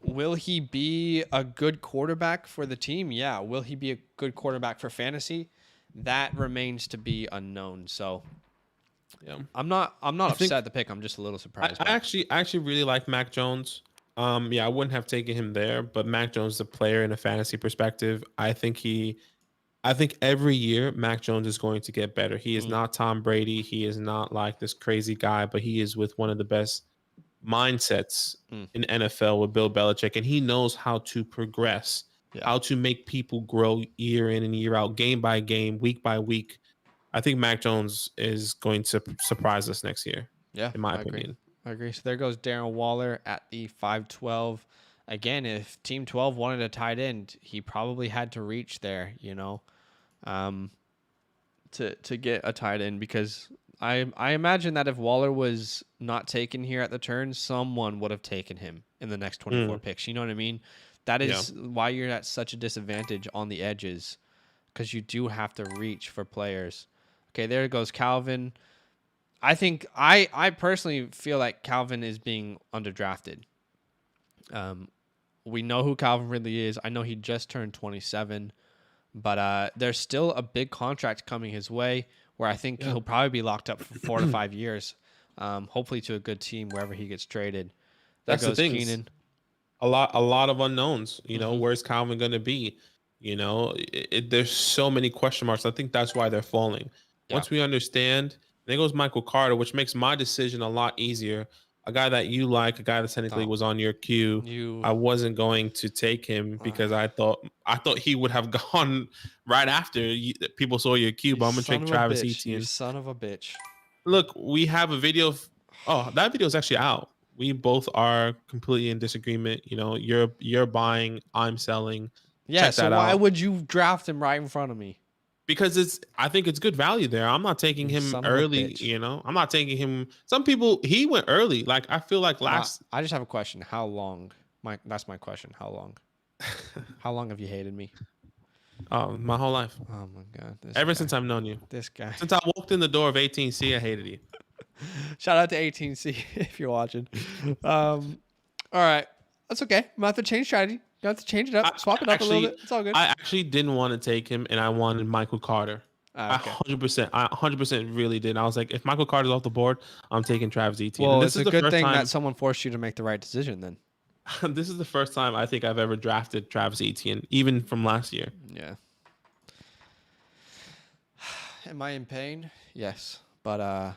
Speaker 2: Will he be a good quarterback for the team? Yeah. Will he be a good quarterback for fantasy? That remains to be unknown. So, yeah, I'm not upset at the pick. I'm just a little surprised.
Speaker 1: I actually really like Mac Jones. Yeah, I wouldn't have taken him there, but Mac Jones, the player in a fantasy perspective, I think every year Mac Jones is going to get better. He is not Tom Brady. He is not like this crazy guy, but he is with one of the best mindsets in NFL with Bill Belichick, and he knows how to progress, how to make people grow year in and year out, game by game, week by week. I think Mac Jones is going to surprise us next year.
Speaker 2: Yeah,
Speaker 1: in my opinion.
Speaker 2: I agree. So there goes Darren Waller at the 5-12. Again, if Team 12 wanted a tight end, he probably had to reach there, to get a tight end, because I imagine that if Waller was not taken here at the turn, someone would have taken him in the next 24 picks. You know what I mean? That is why you're at such a disadvantage on the edges, because you do have to reach for players. Okay, there goes Calvin. I think I personally feel like Calvin is being underdrafted. We know who Calvin really is. I know he just turned 27, but there's still a big contract coming his way where I think he'll probably be locked up for 4 to 5 years. Hopefully to a good team wherever he gets traded.
Speaker 1: That's the thing. Keenan. A lot of unknowns. Where's Calvin going to be? There's so many question marks. I think that's why they're falling. Once we understand, there goes Michael Carter, which makes my decision a lot easier. a guy that you like, a guy that technically
Speaker 2: No.
Speaker 1: was on your queue.
Speaker 2: You
Speaker 1: I wasn't going to take him because I thought he would have gone right after people saw your queue. But I'm gonna
Speaker 2: son
Speaker 1: take
Speaker 2: of a
Speaker 1: Travis
Speaker 2: bitch. You
Speaker 1: Etienne.
Speaker 2: son of a bitch.
Speaker 1: Look, we have a video. That video is actually out. We both are completely in disagreement. You know, you're buying, I'm selling.
Speaker 2: Yeah,
Speaker 1: Check
Speaker 2: so
Speaker 1: that
Speaker 2: why
Speaker 1: out.
Speaker 2: would you draft him right in front of me?
Speaker 1: Because I think it's good value there. I'm not taking
Speaker 2: You
Speaker 1: him
Speaker 2: son of a
Speaker 1: early,
Speaker 2: bitch.
Speaker 1: you know. I'm not taking him. Some people he went early. Like I feel like
Speaker 2: I just have a question. How long? That's my question. How long? How long have you hated me?
Speaker 1: my whole life.
Speaker 2: Oh my god.
Speaker 1: Ever since I've known you.
Speaker 2: This guy.
Speaker 1: Since I walked in the door of 18C, I hated you.
Speaker 2: Shout out to 18C if you're watching. All right. That's okay. I'm gonna have to change strategy. You have to change it up, swap it up a little bit. It's all good.
Speaker 1: I actually didn't want to take him, and I wanted Michael Carter.
Speaker 2: Okay.
Speaker 1: 100% really did. I was like, if Michael Carter's off the board, I'm taking Travis Etienne.
Speaker 2: Well,
Speaker 1: And
Speaker 2: it's a good thing that someone forced you to make the right decision then.
Speaker 1: this is the first time I think I've ever drafted Travis Etienne, even from last year.
Speaker 2: Yeah. Am I in pain? Yes. But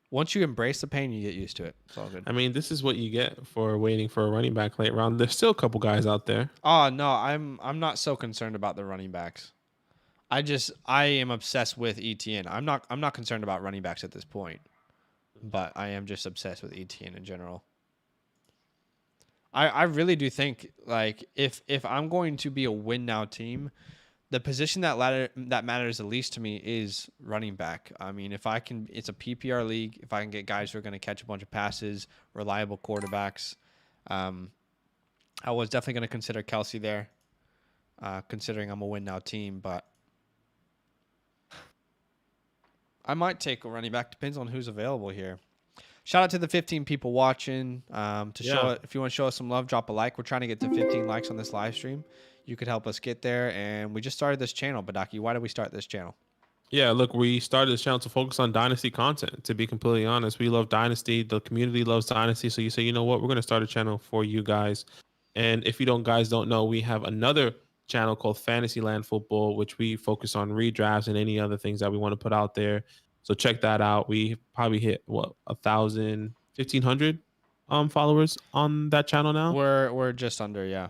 Speaker 2: once you embrace the pain, you get used to it. It's all good.
Speaker 1: I mean, this is what you get for waiting for a running back late round. There's still a couple guys out there.
Speaker 2: Oh no, I'm not so concerned about the running backs. I am obsessed with ETN. I'm not concerned about running backs at this point, but I am just obsessed with ETN in general. I really do think like if I'm going to be a win now team, the position that matters the least to me is running back. I mean, if I can, it's a PPR league. If I can get guys who are going to catch a bunch of passes, reliable quarterbacks, I was definitely going to consider Kelsey there, considering I'm a win now team. But I might take a running back. Depends on who's available here. Shout out to the 15 people watching. Show it, if you want to show us some love, drop a like. We're trying to get to 15 likes on this live stream. You could help us get there. And we just started this channel, Badaki. Why did we start this channel?
Speaker 1: Yeah, look, we started this channel to focus on Dynasty content. To be completely honest, we love Dynasty. The community loves Dynasty. So you say, you know what, we're going to start a channel for you guys. And if you guys don't know, we have another channel called Fantasyland Football, which we focus on redrafts and any other things that we want to put out there. So check that out. We probably hit 1,000, 1,500 followers on that channel now.
Speaker 2: We're just under, yeah.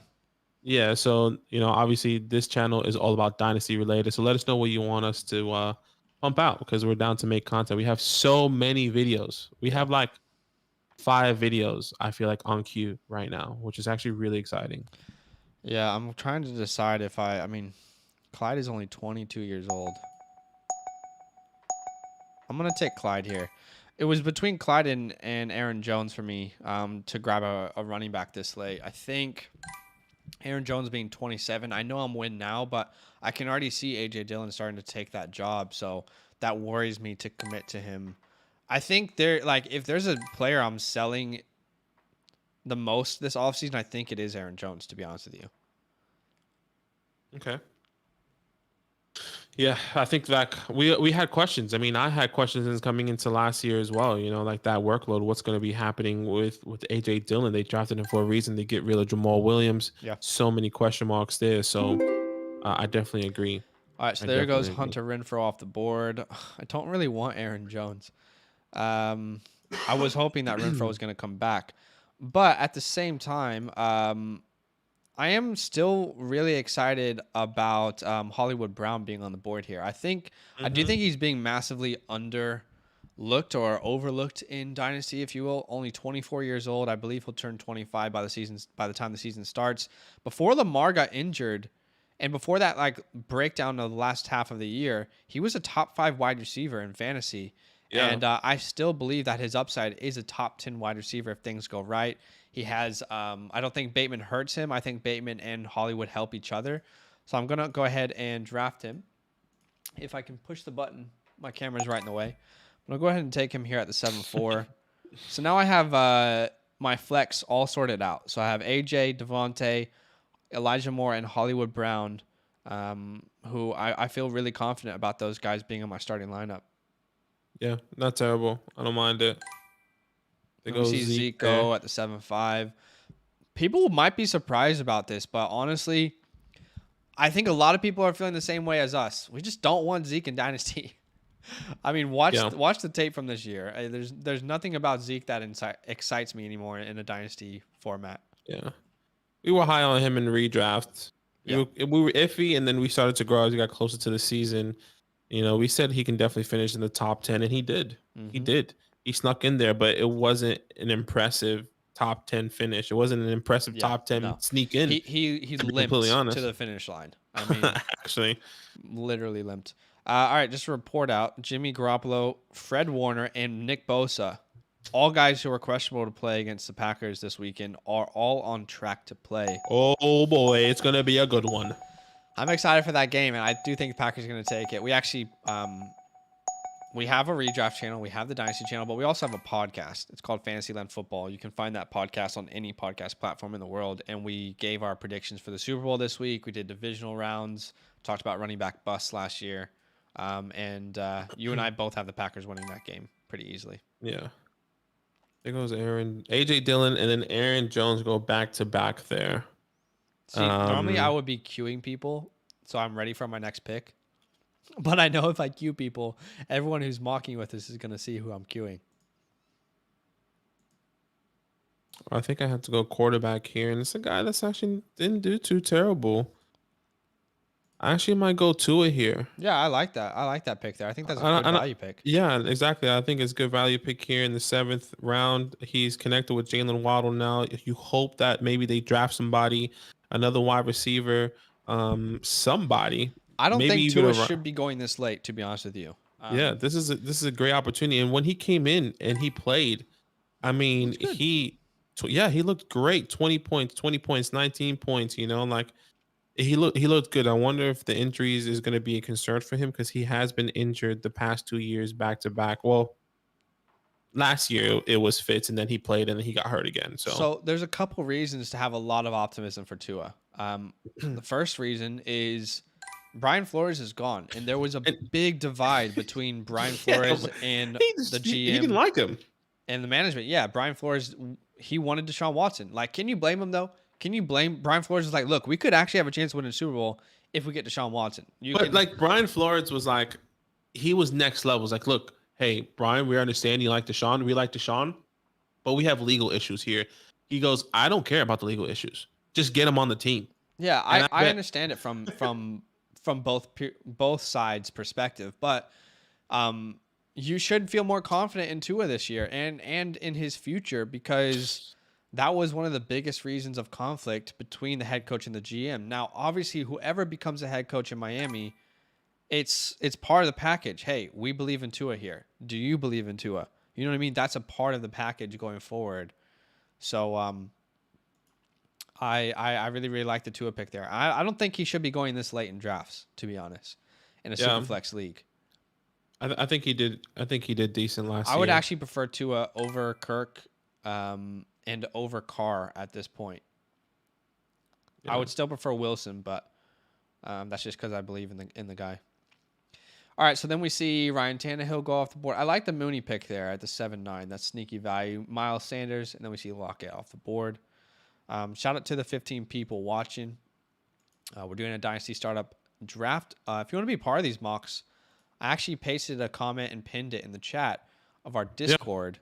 Speaker 1: Yeah, so obviously this channel is all about Dynasty related. So let us know what you want us to pump out because we're down to make content. We have so many videos. We have like 5 videos, I feel like, on queue right now, which is actually really exciting.
Speaker 2: Yeah, I'm trying to decide if I mean, Clyde is only 22 years old. I'm going to take Clyde here. It was between Clyde and Aaron Jones for me to grab a running back this late. I think Aaron Jones being 27, I know I'm win now, but I can already see A.J. Dillon starting to take that job, so that worries me to commit to him. I think if there's a player I'm selling the most this offseason, I think it is Aaron Jones, to be honest with you.
Speaker 1: Okay. Yeah, I think that we had questions. I mean, I had questions coming into last year as well. Like that workload. What's going to be happening with AJ Dillon? They drafted him for a reason. They get rid of Jamal Williams.
Speaker 2: Yeah.
Speaker 1: So many question marks there. So I definitely agree.
Speaker 2: All right, so there goes Hunter Renfrow off the board. I don't really want Aaron Jones. I was hoping that Renfrow was going to come back, but at the same time, I am still really excited about Hollywood Brown being on the board here. I do think he's being massively underlooked or overlooked in Dynasty, if you will. Only 24 years old. I believe he'll turn 25 by the time the season starts. Before Lamar got injured, and before that breakdown of the last half of the year, he was a top 5 wide receiver in fantasy. Yeah. And I still believe that his upside is a top 10 wide receiver if things go right. He has, I don't think Bateman hurts him. I think Bateman and Hollywood help each other. So I'm going to go ahead and draft him. If I can push the button, my camera's right in the way. I'm going to go ahead and take him here at the 7-4. So now I have my flex all sorted out. So I have AJ, Devontae, Elijah Moore, and Hollywood Brown, who I feel really confident about those guys being in my starting lineup.
Speaker 1: Yeah, not terrible. I don't mind it.
Speaker 2: We see Zeke go at the 7-5. People might be surprised about this, but honestly, I think a lot of people are feeling the same way as us. We just don't want Zeke in Dynasty. I mean, watch
Speaker 1: Yeah,
Speaker 2: watch the tape from this year. There's nothing about Zeke that excites me anymore in a dynasty format.
Speaker 1: yeah. We were high on him in redraft.
Speaker 2: Yeah.
Speaker 1: We were iffy, and then we started to grow as we got closer to the season. We said he can definitely finish in the top 10, and he did. He
Speaker 2: Mm-hmm.
Speaker 1: did. He snuck in there, but it wasn't an impressive top 10 finish. It wasn't an impressive
Speaker 2: Yeah.
Speaker 1: top 10
Speaker 2: No.
Speaker 1: sneak in,
Speaker 2: He
Speaker 1: to be completely
Speaker 2: limped to
Speaker 1: honest.
Speaker 2: the finish line. I mean,
Speaker 1: Actually,
Speaker 2: literally limped. All right, just to report out: Jimmy Garoppolo, Fred Warner, and Nick Bosa, all guys who are questionable to play against the Packers this weekend, are all on track to play.
Speaker 1: oh boy, it's going to be a good one.
Speaker 2: I'm excited for that game, and I do think the Packers are going to take it. We actually we have a redraft channel, we have the Dynasty channel, but we also have a podcast. It's called Fantasyland Football. You can find that podcast on any podcast platform in the world. And we gave our predictions for the Super Bowl this week. We did divisional rounds, talked about running back busts last year. And you and I both have the Packers winning that game pretty easily.
Speaker 1: Yeah. There goes Aaron, AJ Dillon, and then Aaron Jones go back to back there.
Speaker 2: See, normally I would be queuing people, so I'm ready for my next pick. But I know if I queue people, everyone who's mocking with us is going to see who I'm queuing.
Speaker 1: I think I have to go quarterback here, and it's a guy that's actually didn't do too terrible. I actually might go Tua here.
Speaker 2: Yeah, I like that. I like that pick there. I think that's a good value pick.
Speaker 1: Yeah, exactly. I think it's good value pick here in the 7th round. He's connected with Jalen Waddle now. If you hope that maybe they draft somebody, another wide receiver, somebody.
Speaker 2: I don't
Speaker 1: maybe
Speaker 2: think
Speaker 1: even
Speaker 2: Tua should be going this late, to be honest with you.
Speaker 1: Yeah, this is a great opportunity. And when he came in and he played, I mean, he looked great. 20 points, 19 points. Like he looked good. I wonder if the injuries is going to be a concern for him, because he has been injured the past 2 years back to back. Well, last year it was Fitz, and then he played, and then he got hurt again.
Speaker 2: So there's a couple reasons to have a lot of optimism for Tua. The first reason is Brian Flores is gone, and there was a big divide between Brian Flores and the GM.
Speaker 1: He didn't like him.
Speaker 2: And the management. Yeah, Brian Flores, he wanted Deshaun Watson. Like, can you blame him, though? Can you blame Brian Flores? Was like, look, we could actually have a chance to win a Super Bowl if we get Deshaun Watson.
Speaker 1: Like, Brian Flores was like, he was next level. It was like, look, hey, Brian, we understand you like Deshaun. We like Deshaun, but we have legal issues here. He goes, I don't care about the legal issues. Just get him on the team.
Speaker 2: Yeah, I understand it from both sides' perspective, but you should feel more confident in Tua this year and in his future, because that was one of the biggest reasons of conflict between the head coach and the GM. Now, obviously, whoever becomes a head coach in Miami, it's part of the package. Hey, we believe in Tua here. Do you believe in Tua? You know what I mean? That's a part of the package going forward. So I really, really like the Tua pick there. I don't think he should be going this late in drafts, to be honest, in a SuperFlex league.
Speaker 1: I think he did. I think he did decent last year.
Speaker 2: I would actually prefer Tua over Kirk and over Carr at this point. Yeah. I would still prefer Wilson, but that's just because I believe in the guy. All right, so then we see Ryan Tannehill go off the board. I like the Mooney pick there at the 7-9. That's sneaky value. Miles Sanders, and then we see Lockett off the board. Shout out to the 15 people watching. We're doing a Dynasty Startup draft. If you want to be part of these mocks, I actually pasted a comment and pinned it in the chat of our Discord.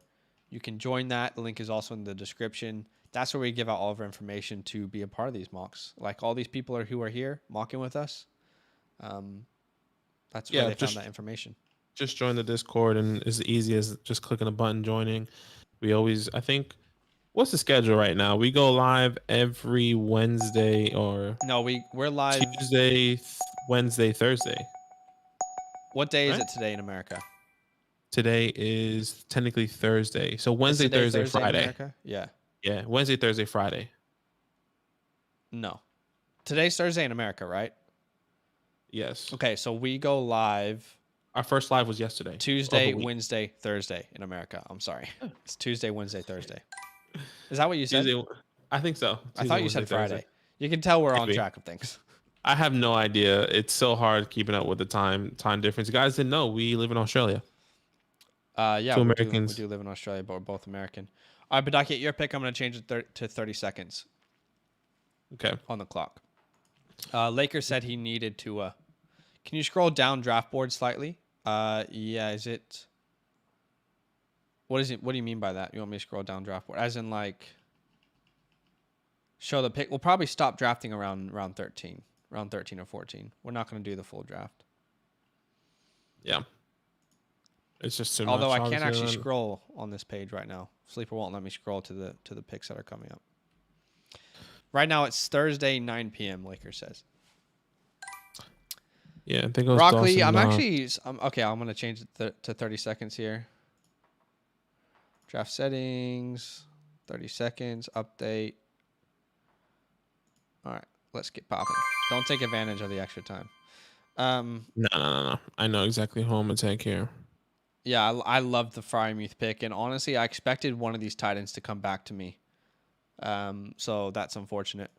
Speaker 2: You can join that. The link is also in the description. That's where we give out all of our information to be a part of these mocks. Like all these people who are here mocking with us. That's where they found that information.
Speaker 1: Just join the Discord, and it's as easy as just clicking a button, joining. I think, what's the schedule right now? We go live every Wednesday, or
Speaker 2: no, we're live
Speaker 1: Tuesday, Wednesday, Thursday.
Speaker 2: What day is it today in America?
Speaker 1: Today is technically Thursday. So Wednesday, Thursday, Friday.
Speaker 2: Yeah.
Speaker 1: Yeah, Wednesday, Thursday, Friday.
Speaker 2: No. Today's Thursday in America, right?
Speaker 1: Yes.
Speaker 2: Okay, so we go live.
Speaker 1: Our first live was yesterday.
Speaker 2: Tuesday, Wednesday, Thursday in America. I'm sorry. It's Tuesday, Wednesday, Thursday. Is that what you said?
Speaker 1: Tuesday, I think so.
Speaker 2: I thought you said Friday. Thursday. You can tell we're on track of things.
Speaker 1: I have no idea. It's so hard keeping up with the time difference. You guys didn't know we live in Australia.
Speaker 2: Yeah, we do live in Australia, but we're both American. All right, Badaki, your pick. I'm going to change it to 30 seconds.
Speaker 1: Okay.
Speaker 2: On the clock. Lakers said he needed to. Can you scroll down draft board slightly? Yeah, is it? What is it? What do you mean by that? You want me to scroll down draft board? As in like show the pick. We'll probably stop drafting around round 13. Round 13 or 14. We're not going to do the full draft.
Speaker 1: Yeah. It's just too
Speaker 2: Although
Speaker 1: much.
Speaker 2: I can't
Speaker 1: Obviously,
Speaker 2: actually scroll on this page right now. Sleeper won't let me scroll to the picks that are coming up. Right now it's Thursday 9 p.m. Lakers says.
Speaker 1: Yeah, I think it was
Speaker 2: Brock Lee,
Speaker 1: Dawson
Speaker 2: I'm
Speaker 1: Knox.
Speaker 2: actually okay. I'm gonna change it to 30 seconds here. Draft settings, 30 seconds update. All right, let's get popping. Don't take advantage of the extra time.
Speaker 1: No. I know exactly who I'm gonna take here.
Speaker 2: Yeah, I love the Frymuth pick, and honestly, I expected one of these tight ends to come back to me. So that's unfortunate.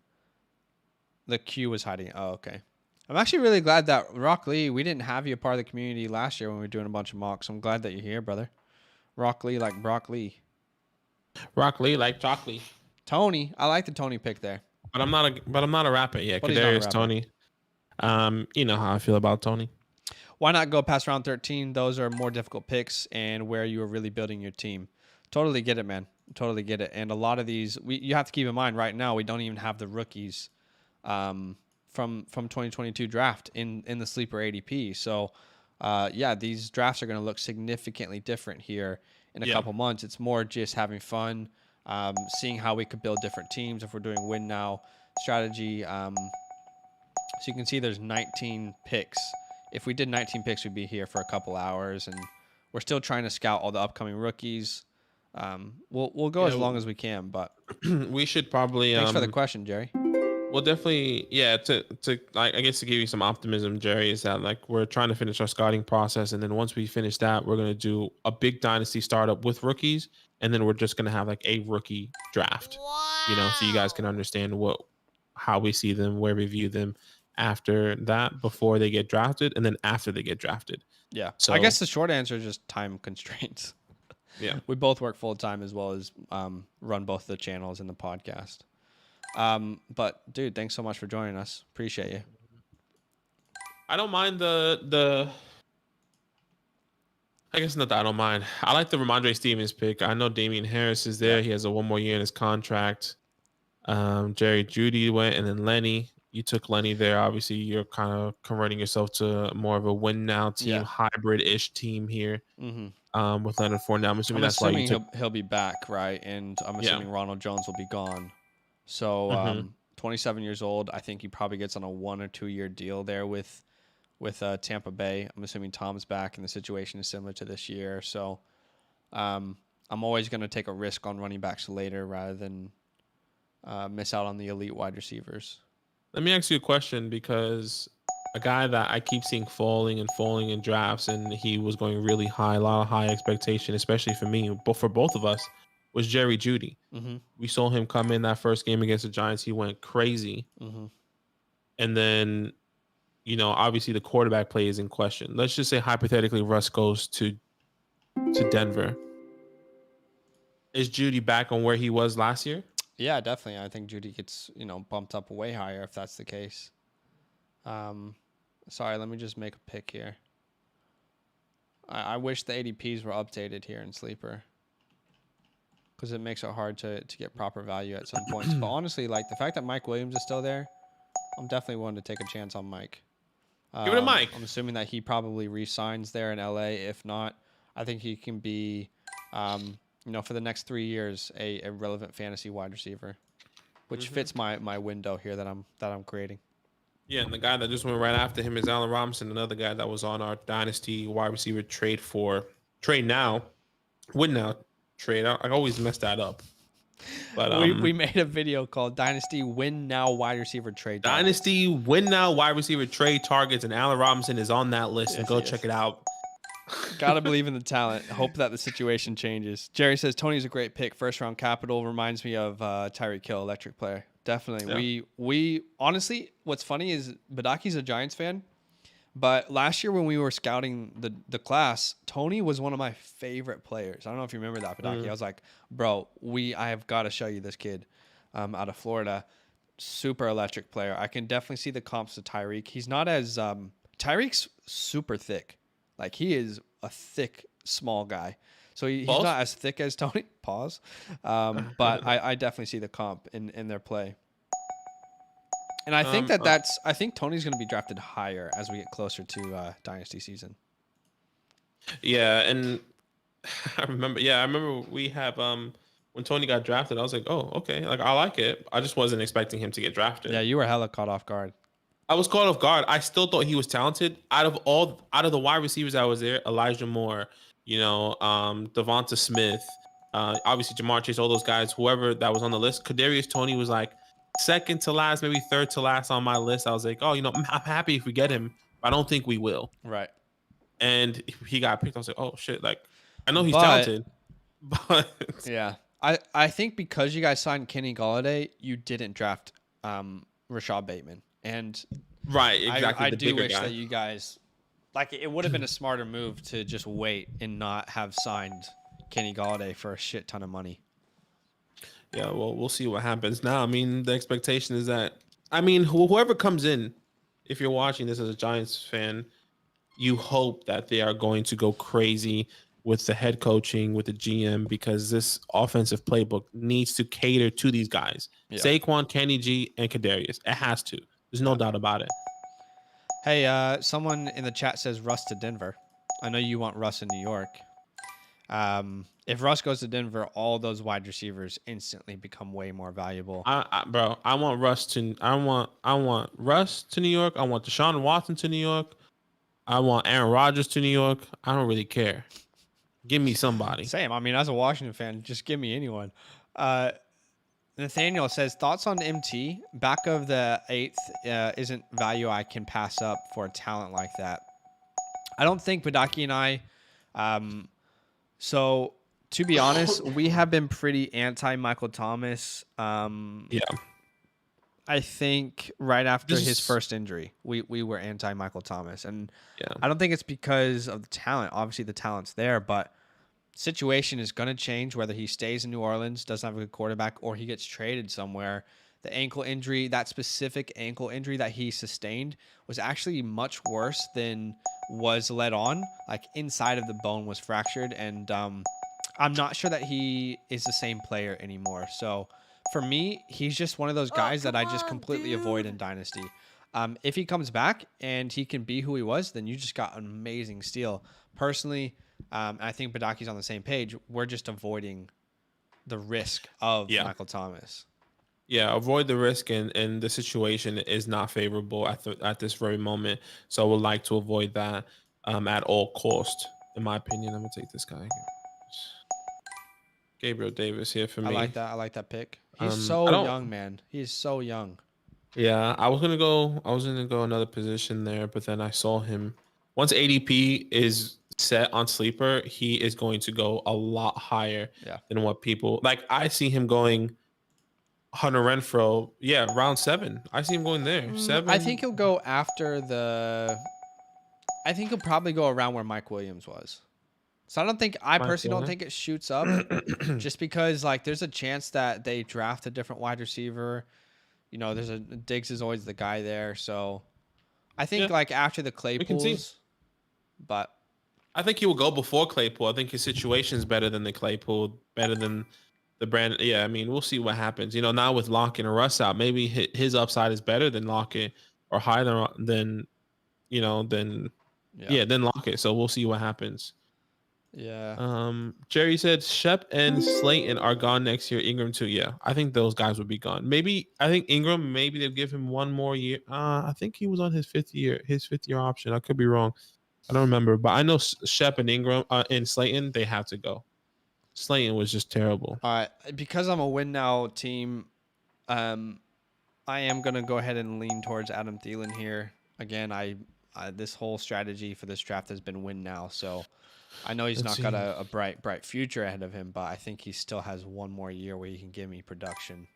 Speaker 2: The Q was hiding. Oh, okay. I'm actually really glad that Rock Lee, we didn't have you a part of the community last year when we were doing a bunch of mocks. I'm glad that you're here, brother. Rock Lee like Brock Lee.
Speaker 1: Rock Lee like chocolate.
Speaker 2: Tony, I like the Tony pick there.
Speaker 1: But I'm not a rapper yet.
Speaker 2: But he's not a
Speaker 1: Kadarius
Speaker 2: rapper.
Speaker 1: Tony. You know how I feel about Tony.
Speaker 2: Why not go past round 13? Those are more difficult picks and where you are really building your team. Totally get it, man. Totally get it. And a lot of these, you have to keep in mind right now, we don't even have the rookies from 2022 draft in the sleeper ADP. So, yeah, these drafts are going to look significantly different here in a couple months. It's more just having fun, seeing how we could build different teams if we're doing win now strategy. So you can see there's 19 picks. If we did 19 picks, we'd be here for a couple hours, and we're still trying to scout all the upcoming rookies. We'll go as long as we can, but
Speaker 1: we should probably.
Speaker 2: Thanks for the question, Jerry.
Speaker 1: Well, definitely, yeah. To like, I guess to give you some optimism, Jerry, is that like we're trying to finish our scouting process, and then once we finish that, we're gonna do a big dynasty startup with rookies, and then we're just gonna have like a rookie draft. Wow. So you guys can understand how we see them, where we view them after that, before they get drafted, and then after they get drafted.
Speaker 2: Yeah. So I guess the short answer is just time constraints.
Speaker 1: Yeah.
Speaker 2: We both work full time as well as run both the channels and the podcast. But dude, thanks so much for joining us. Appreciate you.
Speaker 1: I don't mind the I guess not that I don't mind. I like the Ramondre Stevens pick. I know Damian Harris is there. Yeah. He has one more year in his contract. Jerry Jeudy went, and then Lenny. You took Lenny there. Obviously, you're kind of converting yourself to more of a win now team, hybrid-ish team here. Mm-hmm. With Leonard Fournette. I'm assuming
Speaker 2: he'll be back, right? And I'm assuming Ronald Jones will be gone. So 27 years old. I think he probably gets on a 1 or 2 year deal there with Tampa Bay. I'm assuming Tom's back, and the situation is similar to this year. So I'm always going to take a risk on running backs later rather than miss out on the elite wide receivers.
Speaker 1: Let me ask you a question, because a guy that I keep seeing falling in drafts, and he was going really high, a lot of high expectation, especially for me, but for both of us, was Jerry Jeudy. Mm-hmm. We saw him come in that first game against the Giants. He went crazy. Mm-hmm. And then, obviously the quarterback play is in question. Let's just say hypothetically Russ goes to Denver. Is Jeudy back on where he was last year?
Speaker 2: Yeah, definitely. I think Jeudy gets, bumped up way higher if that's the case. Sorry, let me just make a pick here. I wish the ADPs were updated here in Sleeper, because it makes it hard to get proper value at some points. But honestly, like the fact that Mike Williams is still there, I'm definitely willing to take a chance on Mike.
Speaker 1: Give it to Mike.
Speaker 2: I'm assuming that he probably re-signs there in LA. If not, I think he can be, for the next 3 years, a relevant fantasy wide receiver, which fits my window here that I'm creating.
Speaker 1: Yeah, and the guy that just went right after him is Allen Robinson, another guy that was on our Dynasty wide receiver trade now, win now trade. I always mess that up. But
Speaker 2: we made a video called Dynasty Win Now Wide Receiver Trade.
Speaker 1: Dynasty Win Now Wide Receiver Trade Targets, and Allen Robinson is on that list. And go check it out.
Speaker 2: Gotta believe in the talent. Hope that the situation changes. Jerry says Tony's a great pick. First round capital reminds me of Tyreek Hill, electric player. Definitely. Yeah. We honestly, what's funny is Badaki's a Giants fan, but last year when we were scouting the class, Tony was one of my favorite players. I don't know if you remember that, Badaki. I was like, bro, I have got to show you this kid out of Florida. Super electric player. I can definitely see the comps to Tyreek. He's not as Tyreek's super thick. Like he is a thick, small guy. So he's
Speaker 1: Pause.
Speaker 2: not as thick as Tony. Pause. But I definitely see the comp in their play. And I think I think Tony's going to be drafted higher as we get closer to Dynasty season.
Speaker 1: Yeah, and I remember we have when Tony got drafted, I was like, oh, okay, like I like it. I just wasn't expecting him to get drafted.
Speaker 2: Yeah, you were hella caught off guard.
Speaker 1: I was caught off guard. I still thought he was talented. Out of the wide receivers that was there, Elijah Moore, Devonta Smith, obviously Jamar Chase, all those guys, whoever that was on the list. Kadarius Toney was like second to last, maybe third to last on my list. I was like, oh, I'm happy if we get him, but I don't think we will.
Speaker 2: Right.
Speaker 1: And he got picked. I was like, oh shit, like I know he's talented, but
Speaker 2: yeah, I think because you guys signed Kenny Golladay, you didn't draft Rashad Bateman, and
Speaker 1: right, exactly.
Speaker 2: I
Speaker 1: the
Speaker 2: do
Speaker 1: bigger
Speaker 2: wish
Speaker 1: guy.
Speaker 2: that you guys like it would have been a smarter move to just wait and not have signed Kenny Golladay for a shit ton of money.
Speaker 1: Yeah, well, we'll see what happens now. I mean, the expectation is that whoever comes in, if you're watching this as a Giants fan, you hope that they are going to go crazy with the head coaching, with the GM, because this offensive playbook needs to cater to these guys. Yeah. Saquon, Kenny G, and Kadarius. It has to. There's no doubt about it.
Speaker 2: Hey, someone in the chat says Russ to Denver. I know you want Russ in New York. If Russ goes to Denver, all those wide receivers instantly become way more valuable.
Speaker 1: Bro, I want Russ to New York. I want Deshaun Watson to New York. I want Aaron Rodgers to New York. I don't really care. Give me somebody.
Speaker 2: Same. I mean, as a Washington fan, just give me anyone. Nathaniel says, thoughts on MT? Back of the 8th isn't value I can pass up for a talent like that. I don't think Badaki and I... so, to be honest, we have been pretty anti-Michael Thomas.
Speaker 1: Yeah.
Speaker 2: I think right after his first injury, we were anti-Michael Thomas. And I don't think it's because of the talent. Obviously, the talent's there, but situation is going to change whether he stays in New Orleans, doesn't have a good quarterback, or he gets traded somewhere. The ankle injury, that specific ankle injury that he sustained was actually much worse than was let on. Like, inside of the bone was fractured, and I'm not sure that he is the same player anymore. So for me, he's just one of those guys that I just completely avoid in Dynasty. If he comes back and he can be who he was, then you just got an amazing steal. Personally, I think Badaki's on the same page. We're just avoiding the risk of Michael Thomas.
Speaker 1: Yeah, avoid the risk, and the situation is not favorable at this very moment. So I would like to avoid that at all cost. In my opinion, I'm going to take this guy. Gabriel Davis here for me.
Speaker 2: I like that pick. He's so young, man. He's so young.
Speaker 1: Yeah, I was gonna go another position there, but then I saw him. Once ADP is set on sleeper, he is going to go a lot higher than what people like. I see him going Hunter Renfrow. Yeah, round 7. I see him going there. 7.
Speaker 2: I think he'll go after I think he'll probably go around where Mike Williams was. So I personally don't think it shoots up just because like there's a chance that they draft a different wide receiver. You know, Diggs is always the guy there. So I think like after the Claypools, but
Speaker 1: I think he will go before Claypool. I think his situation is better than the Claypool, better than the Brandon. Yeah, I mean, we'll see what happens. You know, now with Lockett and Russ out, maybe his upside is better than Lockett or higher than Lockett. So we'll see what happens.
Speaker 2: Yeah.
Speaker 1: Jerry said Shep and Slayton are gone next year. Ingram too. Yeah, I think those guys would be gone. I think Ingram, maybe they'll give him one more year. I think he was on his fifth year option. I could be wrong. I don't remember, but I know Shep and Ingram and Slayton, they have to go. Slayton was just terrible.
Speaker 2: All right, because I'm a win now team, I am gonna go ahead and lean towards Adam Thielen here. Again, this whole strategy for this draft has been win now, so. I know he's not got a bright future ahead of him, but I think he still has one more year where he can give me production.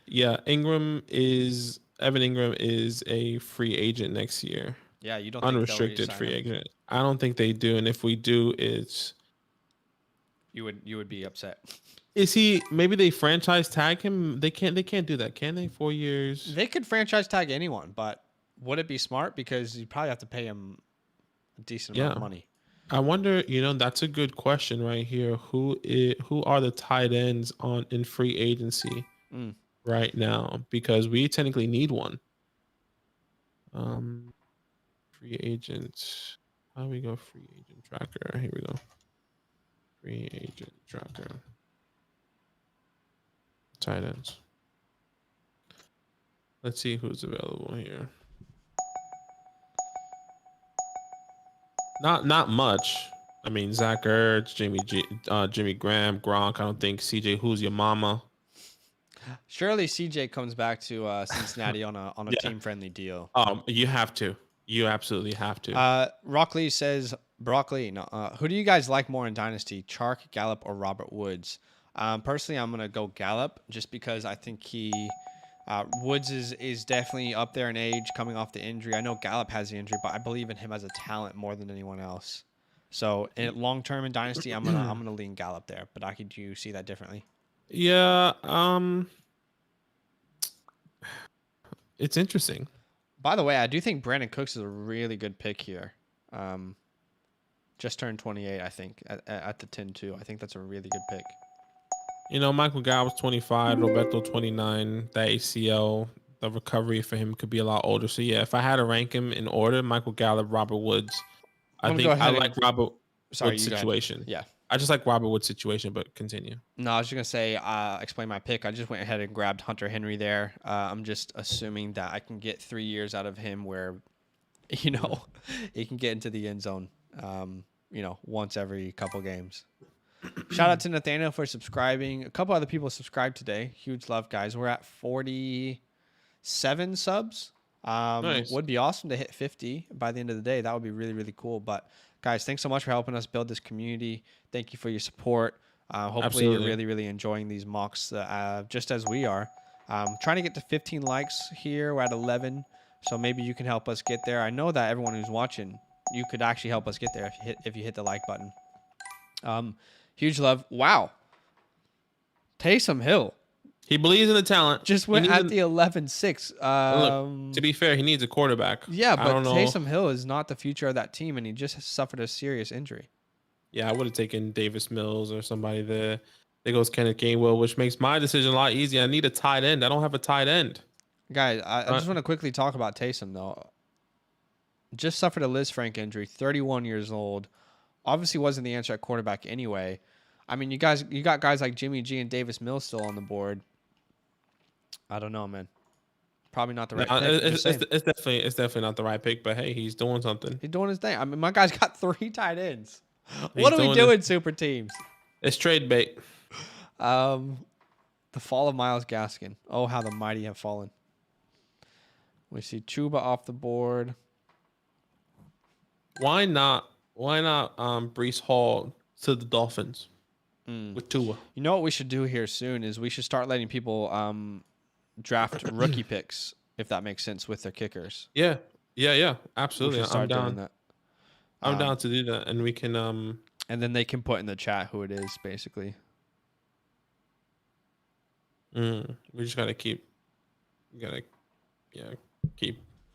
Speaker 1: Yeah, Evan Ingram is a free agent next year.
Speaker 2: Yeah, you don't
Speaker 1: unrestricted
Speaker 2: think
Speaker 1: free agent. I don't think they do, and if we do, it's
Speaker 2: you would be upset.
Speaker 1: Is he? Maybe they franchise tag him. They can't do that, can they? 4 years.
Speaker 2: They could franchise tag anyone, but would it be smart? Because you probably have to pay him a decent amount
Speaker 1: Yeah.
Speaker 2: of money.
Speaker 1: I wonder, that's a good question right here. Who are the tight ends in free agency
Speaker 2: Mm.
Speaker 1: right now? Because we technically need one. Free agent. How do we go free agent tracker? Here we go. Free agent tracker. Tight ends. Let's see who's available here. Not much. I mean, Zach Ertz, Jimmy Graham, Gronk. I don't think CJ. Who's your mama?
Speaker 2: Surely CJ comes back to Cincinnati on a
Speaker 1: Yeah.
Speaker 2: team friendly deal.
Speaker 1: You have to. You absolutely have to.
Speaker 2: Rock Lee says Broccoli. No, who do you guys like more in Dynasty? Chark, Gallup, or Robert Woods? Personally, I'm gonna go Gallup just because I think Woods is definitely up there in age, coming off the injury. I know Gallup has the injury, but I believe in him as a talent more than anyone else. So, long term in Dynasty, I'm gonna lean Gallup there. But Aki, do you see that differently?
Speaker 1: Yeah. It's interesting.
Speaker 2: By the way, I do think Brandon Cooks is a really good pick here. Just turned 28, I think, at the 10-2. I think that's a really good pick.
Speaker 1: Michael Gallup's 25, Roberto 29. That ACL, the recovery for him could be a lot older. So yeah, if I had to rank him in order, Michael Gallup, Robert Woods. I think I like Robert Woods' situation.
Speaker 2: Yeah.
Speaker 1: I just like Robert Woods' situation, but continue.
Speaker 2: No, I was just gonna say, explain my pick. I just went ahead and grabbed Hunter Henry there. I'm just assuming that I can get 3 years out of him, where, he can get into the end zone, once every couple games. Shout out to Nathaniel for subscribing. A couple other people subscribed today. Huge love, guys. We're at 47 subs.
Speaker 1: Nice.
Speaker 2: Would be awesome to hit 50 by the end of the day. That would be really, really cool. But guys, thanks so much for helping us build this community. Thank you for your support. Hopefully
Speaker 1: Absolutely.
Speaker 2: you're really, really enjoying these mocks, just as we are. Trying to get to 15 likes here. We're at 11. So maybe you can help us get there. I know that everyone who's watching, you could actually help us get there if you hit the like button. Huge love. Wow. Taysom Hill.
Speaker 1: He believes in the talent.
Speaker 2: Just went at the 11-6.
Speaker 1: Look, to be fair, he needs a quarterback.
Speaker 2: Yeah,
Speaker 1: I
Speaker 2: but
Speaker 1: don't know.
Speaker 2: Taysom Hill is not the future of that team, and he just suffered a serious injury.
Speaker 1: Yeah, I would have taken Davis Mills or somebody there. There goes Kenneth Gainwell, which makes my decision a lot easier. I need a tight end. I don't have a tight end.
Speaker 2: Guys, I just want to quickly talk about Taysom, though. Just suffered a Liz Frank injury, 31 years old. Obviously wasn't the answer at quarterback anyway. I mean, you got guys like Jimmy G and Davis Mills still on the board. I don't know, man. Probably not the right pick.
Speaker 1: It's definitely not the right pick, but hey, he's doing something.
Speaker 2: He's doing his thing. I mean, my guy's got 3 tight ends. What are we doing, super teams?
Speaker 1: It's trade bait.
Speaker 2: The fall of Myles Gaskin. Oh, how the mighty have fallen. We see Chuba off the board.
Speaker 1: Why not Breece Hall to the Dolphins with Tua?
Speaker 2: You know what we should do here soon is we should start letting people draft rookie picks, if that makes sense, with their kickers.
Speaker 1: Yeah, absolutely. I'm down.
Speaker 2: That.
Speaker 1: I'm down to do that, and we can
Speaker 2: and then they can put in the chat who it is, basically.
Speaker 1: We just gotta keep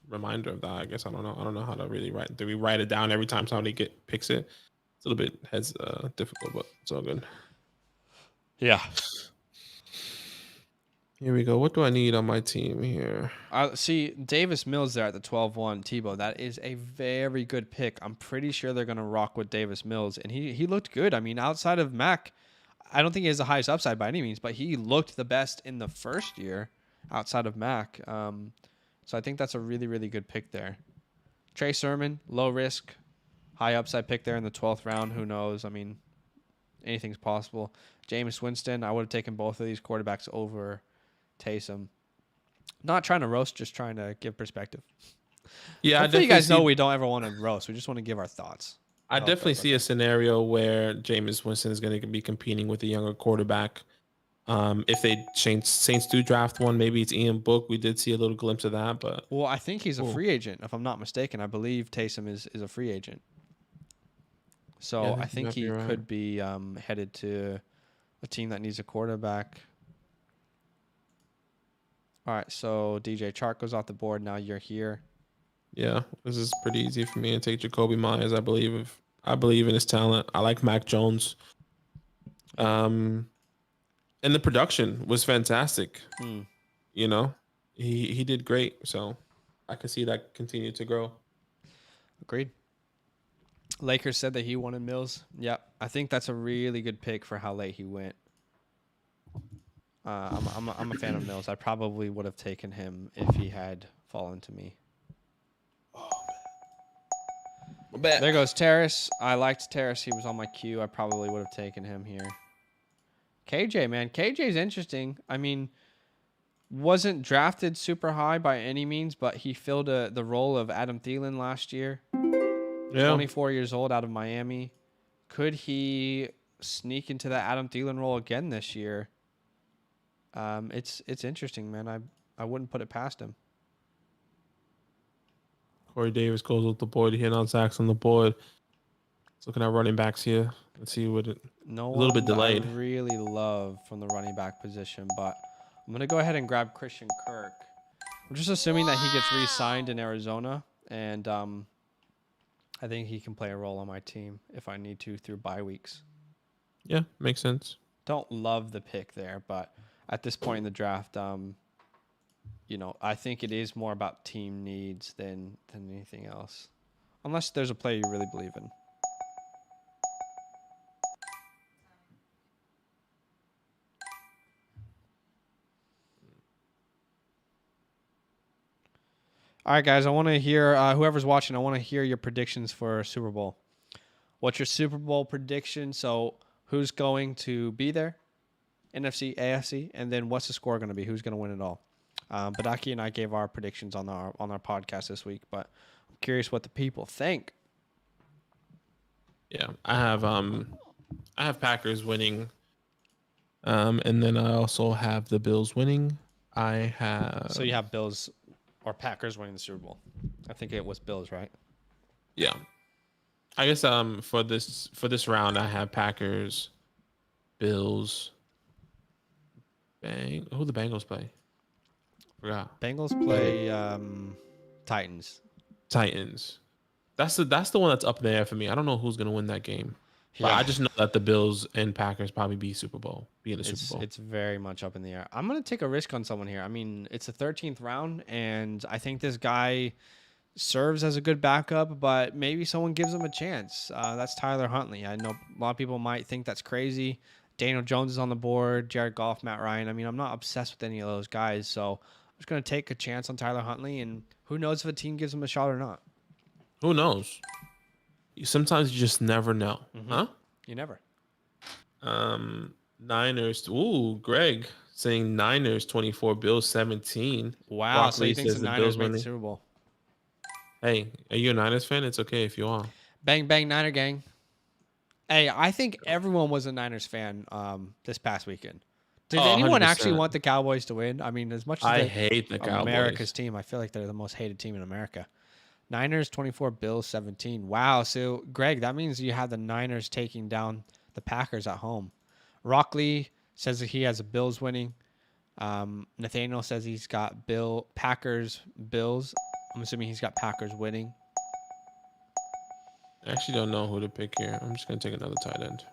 Speaker 1: reminder of that. I guess I don't know how to really write. Do we write it down every time somebody picks it? It's a little bit difficult, but it's all good.
Speaker 2: Yeah.
Speaker 1: Here we go. What do I need on my team here?
Speaker 2: See Davis Mills there at the 12-1. Tebow, that is a very good pick. I'm pretty sure they're gonna rock with Davis Mills, and he looked good. I mean, outside of Mac, I don't think he has the highest upside by any means, but he looked the best in the first year outside of Mac. So I think that's a really, really good pick there. Trey Sermon, low risk, high upside pick there in the 12th round. Who knows? I mean, anything's possible. Jameis Winston, I would have taken both of these quarterbacks over Taysom. Not trying to roast, just trying to give perspective.
Speaker 1: Yeah,
Speaker 2: hopefully you guys know we don't ever want to roast. We just want to give our thoughts.
Speaker 1: I definitely see a scenario where Jameis Winston is going to be competing with a younger quarterback. If they Saints do draft one, maybe it's Ian Book. We did see a little glimpse of that, but
Speaker 2: I think he's a free agent, if I'm not mistaken. I believe Taysom is a free agent. So yeah, I think he could be headed to a team that needs a quarterback. All right, so DJ Chark goes off the board. Now you're here.
Speaker 1: Yeah, this is pretty easy for me to take Jacoby Myers. I believe in his talent. I like Mac Jones. Um, and the production was fantastic.
Speaker 2: Hmm.
Speaker 1: You know, he did great. So I could see that continue to grow.
Speaker 2: Agreed. Lakers said that he wanted Mills. Yep, I think that's a really good pick for how late he went. I'm a fan of Mills. I probably would have taken him if he had fallen to me. There goes Terrace. I liked Terrace. He was on my queue. I probably would have taken him here. KJ, man. KJ's interesting. I mean, wasn't drafted super high by any means, but he filled the role of Adam Thielen last year.
Speaker 1: Yeah.
Speaker 2: 24 years old out of Miami. Could he sneak into that Adam Thielen role again this year? It's interesting, man. I wouldn't put it past him.
Speaker 1: Corey Davis goes with the board. He hit on sacks on the board. Let's looking at running backs here. Let's see what it.
Speaker 2: No
Speaker 1: A little bit
Speaker 2: one that
Speaker 1: delayed.
Speaker 2: I really love from the running back position, but I'm gonna go ahead and grab Christian Kirk. I'm just assuming that he gets re-signed in Arizona, and I think he can play a role on my team if I need to through bye weeks.
Speaker 1: Yeah, makes sense.
Speaker 2: Don't love the pick there, but at this point in the draft, I think it is more about team needs than anything else. Unless there's a player you really believe in. All right, guys, I want to hear, whoever's watching, I want to hear your predictions for Super Bowl. What's your Super Bowl prediction? So who's going to be there? NFC, AFC, and then what's the score going to be? Who's going to win it all? Badaki and I gave our predictions on our podcast this week, but I'm curious what the people think.
Speaker 1: Yeah, I have Packers winning, and then I also have the Bills winning. I have
Speaker 2: So you have Bills or Packers winning the Super Bowl. I think it was Bills, right?
Speaker 1: yeah. I guess for this round I have Packers, Bills, who the Bengals play? Forgot.
Speaker 2: Bengals play Titans.
Speaker 1: Titans. That's the one that's up there for me. I don't know who's gonna win that game. But
Speaker 2: Yeah.
Speaker 1: I just know that the Bills and Packers probably be in the Super Bowl.
Speaker 2: It's very much up in the air. I'm going to take a risk on someone here. I mean, it's the 13th round, and I think this guy serves as a good backup, but maybe someone gives him a chance. That's Tyler Huntley. I know a lot of people might think that's crazy. Daniel Jones is on the board, Jared Goff, Matt Ryan. I mean, I'm not obsessed with any of those guys, so I'm just going to take a chance on Tyler Huntley, and who knows if a team gives him a shot or not.
Speaker 1: Who knows? Sometimes you just never know. Huh?
Speaker 2: You never.
Speaker 1: Niners. Ooh, Greg saying Niners 24, Bills 17.
Speaker 2: Wow,
Speaker 1: Brock
Speaker 2: so you
Speaker 1: Lee
Speaker 2: think the
Speaker 1: says
Speaker 2: Niners make the
Speaker 1: winning.
Speaker 2: Super Bowl?
Speaker 1: Hey, are you a Niners fan? It's okay if you are.
Speaker 2: Bang, bang, Niner gang. Hey, I think everyone was a Niners fan this past weekend. Did anyone
Speaker 1: 100%.
Speaker 2: actually want the Cowboys to win? I mean, as much as
Speaker 1: I
Speaker 2: they're
Speaker 1: hate the Cowboys.
Speaker 2: America's team, I feel like they're the most hated team in America. Niners 24, Bills 17. Wow. So, Greg, that means you have the Niners taking down the Packers at home. Rockley says that he has the Bills winning. Nathaniel says he's got Packers, Bills. I'm assuming he's got Packers winning.
Speaker 1: I actually don't know who to pick here. I'm just gonna take another tight end.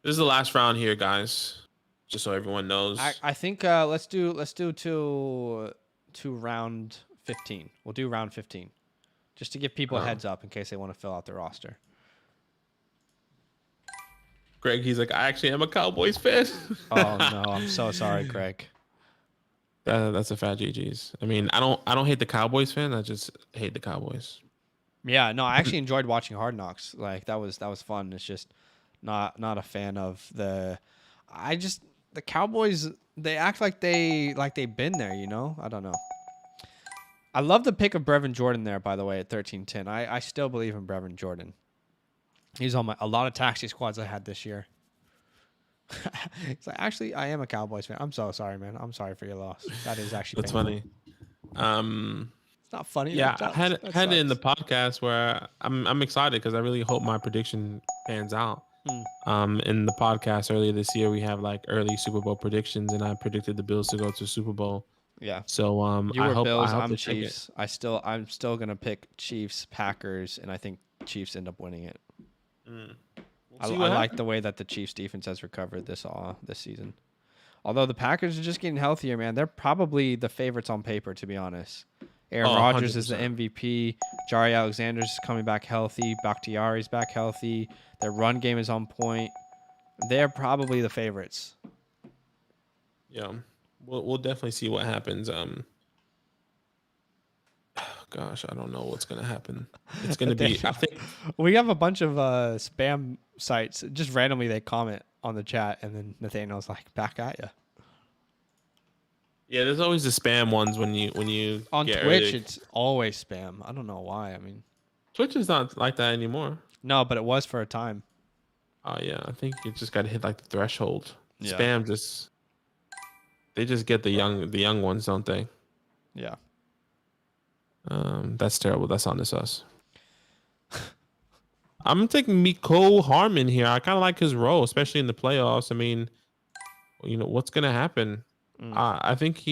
Speaker 1: This is the last round here, guys. Just so everyone knows.
Speaker 2: I think let's do to round 15. We'll do round 15, just to give people a heads up in case they want to fill out their roster.
Speaker 1: Greg, he's like, I actually am a Cowboys fan.
Speaker 2: Oh no, I'm so sorry, Greg.
Speaker 1: That's a fat GG's. I mean, I don't hate the Cowboys fan. I just hate the Cowboys.
Speaker 2: Yeah, no, I actually enjoyed watching Hard Knocks. Like that was fun. It's just not a fan of the Cowboys. They act like they've been there. You know, I don't know. I love the pick of Brevin Jordan there, by the way, at 13-10. I still believe in Brevin Jordan. He's on a lot of taxi squads I had this year. It's like, actually, I am a Cowboys fan. I'm so sorry, man. I'm sorry for your loss. That is actually
Speaker 1: That's
Speaker 2: painful.
Speaker 1: funny.
Speaker 2: It's not funny.
Speaker 1: Yeah,
Speaker 2: That
Speaker 1: I had
Speaker 2: sucks.
Speaker 1: it in the podcast where I'm excited because I really hope my prediction pans out. In the podcast earlier this year, we have like early Super Bowl predictions, and I predicted the Bills to go to Super Bowl.
Speaker 2: Yeah.
Speaker 1: So
Speaker 2: You
Speaker 1: I
Speaker 2: were
Speaker 1: hope
Speaker 2: Bills.
Speaker 1: they
Speaker 2: I'm
Speaker 1: take it.
Speaker 2: Chiefs. I'm still gonna pick Chiefs, Packers, and I think Chiefs end up winning it.
Speaker 1: Mm. We'll
Speaker 2: I
Speaker 1: see what
Speaker 2: like the
Speaker 1: happens.
Speaker 2: way that the Chiefs defense has recovered this season. Although the Packers are just getting healthier, man. They're probably the favorites on paper, to be honest. Aaron
Speaker 1: Oh,
Speaker 2: Rodgers is the
Speaker 1: 100%.
Speaker 2: MVP. Jari Alexander's coming back healthy. Bakhtiari's back healthy. Their run game is on point. They're probably the favorites.
Speaker 1: Yeah, we'll definitely see what happens. Gosh, I don't know what's gonna happen. It's gonna be. I think.
Speaker 2: We have a bunch of spam sites. Just randomly they comment on the chat, and then Nathaniel's like, back at you.
Speaker 1: Yeah, there's always the spam ones when you
Speaker 2: On
Speaker 1: get
Speaker 2: Twitch,
Speaker 1: early.
Speaker 2: it's always spam. I don't know why. I mean,
Speaker 1: Twitch is not like that anymore.
Speaker 2: no, but it was for a time.
Speaker 1: Oh yeah, I think you just got to hit like the threshold.
Speaker 2: Yeah.
Speaker 1: Spam they just get the young ones, don't they?
Speaker 2: Yeah.
Speaker 1: That's terrible. That's on us. I'm taking Miko Harmon here. I kind of like his role, especially in the playoffs. I mean, what's gonna happen? I think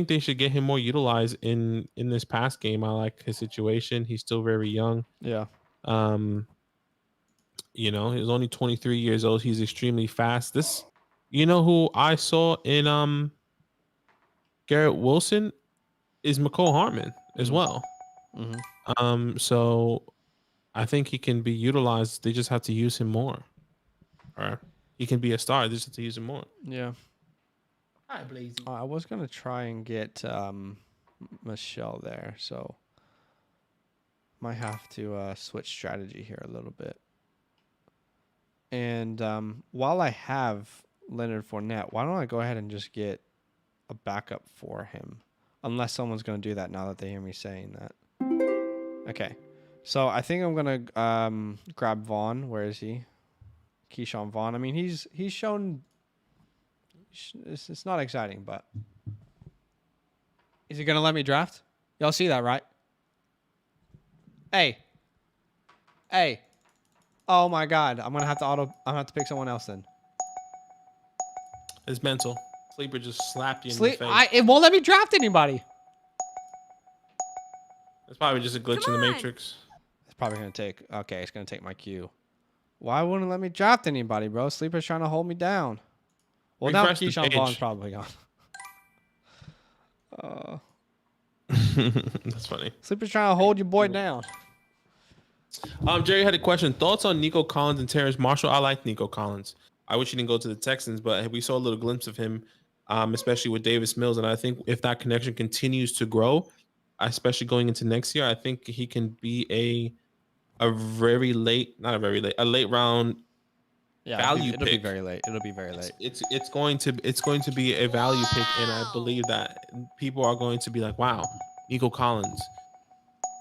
Speaker 1: they should get him more utilized in this past game. I like his situation. He's still very young.
Speaker 2: Yeah.
Speaker 1: He's only 23 years old. He's extremely fast. Who I saw in Garrett Wilson is McCole Harmon as well.
Speaker 2: Mm-hmm.
Speaker 1: So I think he can be utilized. They just have to use him more. Or he can be a star. They just have to use him more.
Speaker 2: Yeah.
Speaker 1: Hi, Blazy.
Speaker 2: I was gonna try and get Michelle there, so might have to switch strategy here a little bit. And while I have Leonard Fournette, why don't I go ahead and just get a backup for him? Unless someone's going to do that now that they hear me saying that. Okay. So I think I'm going to grab Vaughn. Where is he? Keyshawn Vaughn. I mean, he's shown... It's not exciting, but... Is he going to let me draft? Y'all see that, right? Hey. Hey. Oh my God! I'm gonna have to pick someone else then.
Speaker 1: It's mental. Sleeper just slapped you in the face.
Speaker 2: It won't let me draft anybody.
Speaker 1: It's probably just a glitch in the matrix.
Speaker 2: It's probably gonna take. Okay, it's gonna take my cue. Why wouldn't it let me draft anybody, bro? Sleeper's trying to hold me down. Well, now
Speaker 1: Refresh the
Speaker 2: Keyshawn
Speaker 1: page.
Speaker 2: Vaughn's probably gone.
Speaker 1: That's funny.
Speaker 2: Sleeper's trying to hold your boy down.
Speaker 1: Jerry had a question. Thoughts on Nico Collins and Terrace Marshall? I like Nico Collins. I wish he didn't go to the Texans, but we saw a little glimpse of him, especially with Davis Mills. And I think if that connection continues to grow, especially going into next year, I think he can be a late round value pick.
Speaker 2: It'll be very late. It'll be very late.
Speaker 1: It's going to be a value pick, and I believe that people are going to be like, wow, Nico Collins.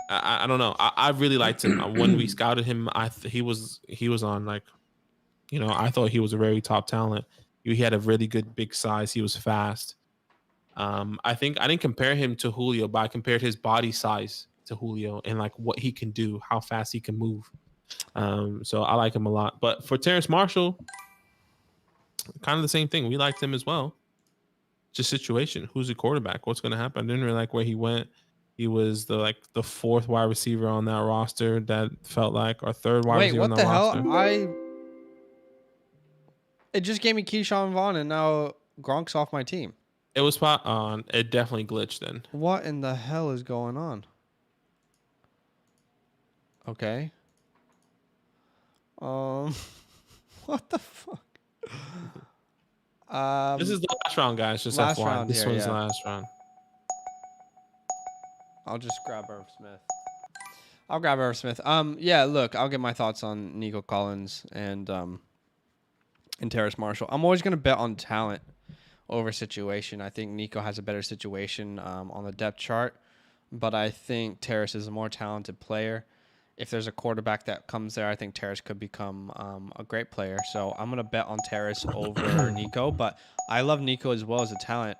Speaker 1: I don't know. I really liked him when we scouted him. He was on I thought he was a very top talent. He had a really good big size. He was fast. I think I didn't compare him to Julio, but I compared his body size to Julio and like what he can do, how fast he can move. So I like him a lot. But for Terrace Marshall, kind of the same thing. We liked him as well. Just situation. Who's the quarterback? What's going to happen? I didn't really like where he went. He was the fourth wide receiver on that roster. That felt like our third wide receiver on the roster.
Speaker 2: Wait, what the hell? It just gave me Keyshawn Vaughn, and now Gronk's off my team.
Speaker 1: It was spot on. It definitely glitched then.
Speaker 2: What in the hell is going on? Okay. What the fuck?
Speaker 1: This is the last round, guys. Just
Speaker 2: last
Speaker 1: FYI.
Speaker 2: round
Speaker 1: This
Speaker 2: here,
Speaker 1: one's
Speaker 2: yeah.
Speaker 1: the last round.
Speaker 2: I'll just grab Irv Smith. Yeah, look, I'll get my thoughts on Nico Collins and Terrace Marshall. I'm always gonna bet on talent over situation. I think Nico has a better situation on the depth chart, but I think Terrace is a more talented player. If there's a quarterback that comes there, I think Terrace could become a great player. So I'm gonna bet on Terrace over Nico, but I love Nico as well as a talent.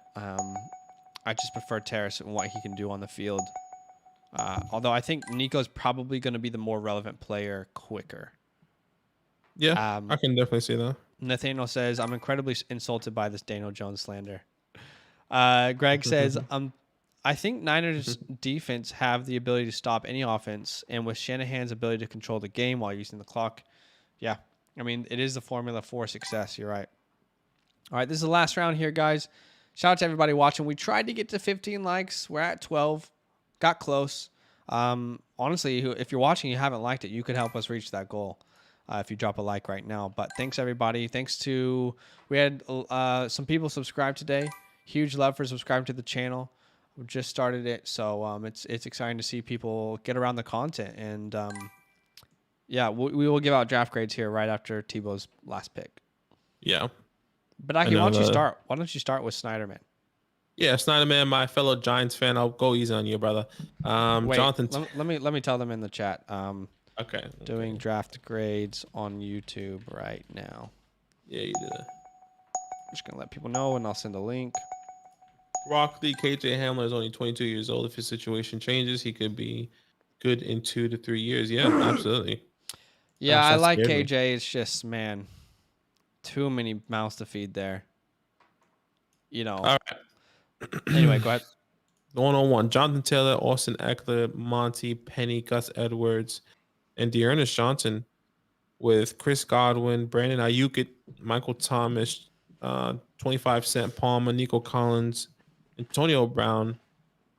Speaker 2: I just prefer Terrace and what he can do on the field. Although I think Nico's probably going to be the more relevant player quicker.
Speaker 1: Yeah, I can definitely see that.
Speaker 2: Nathaniel says, I'm incredibly insulted by this Daniel Jones slander. Greg says, I think Niners defense have the ability to stop any offense, and with Shanahan's ability to control the game while using the clock, yeah, I mean, it is the formula for success. You're right. All right, this is the last round here, guys. Shout out to everybody watching. We tried to get to 15 likes. We're at 12. Got close. Honestly, if you're watching and you haven't liked it, you could help us reach that goal if you drop a like right now. But thanks, everybody. Thanks to... We had some people subscribe today. Huge love for subscribing to the channel. We just started it, so it's exciting to see people get around the content. And, yeah, we will give out draft grades here right after Tebow's last pick.
Speaker 1: Yeah.
Speaker 2: But Aki, why don't you start? Why don't you start with Snyderman?
Speaker 1: Yeah, Snyderman, my fellow Giants fan. I'll go easy on you, brother.
Speaker 2: Wait,
Speaker 1: Jonathan.
Speaker 2: let me tell them in the chat.
Speaker 1: Okay.
Speaker 2: Doing draft grades on YouTube right now.
Speaker 1: Yeah, you did it.
Speaker 2: I'm just gonna let people know, and I'll send a link.
Speaker 1: Rock Lee, KJ Hamler is only 22 years old. If his situation changes, he could be good in 2 to 3 years. Yeah, absolutely.
Speaker 2: Yeah, I like KJ. It's just, man, too many mouths to feed there. You know.
Speaker 1: All right.
Speaker 2: Anyway, go ahead.
Speaker 1: 1-on-1. Jonathan Taylor, Austin Eckler, Monty, Penny, Gus Edwards, and Dearness Johnson with Chris Godwin, Brandon Ayuk, Michael Thomas, 25 Cent Palmer, Nico Collins, Antonio Brown.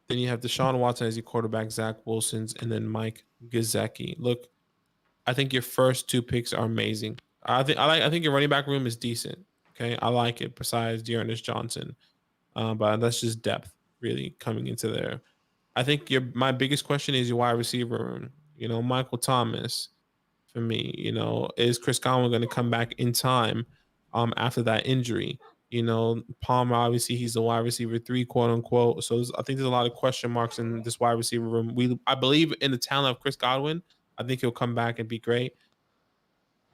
Speaker 1: Then you have Deshaun Watson as your quarterback, Zach Wilson's, and then Mike Gesicki. Look, I think your first 2 picks are amazing. I think your running back room is decent. Okay, I like it. Besides Dearness Johnson, but that's just depth really coming into there. I think my biggest question is your wide receiver room. You know, Michael Thomas. For me, you know, is Chris Godwin going to come back in time after that injury? You know, Palmer, obviously, he's the wide receiver 3, quote unquote. So I think there's a lot of question marks in this wide receiver room. I believe in the talent of Chris Godwin. I think he'll come back and be great.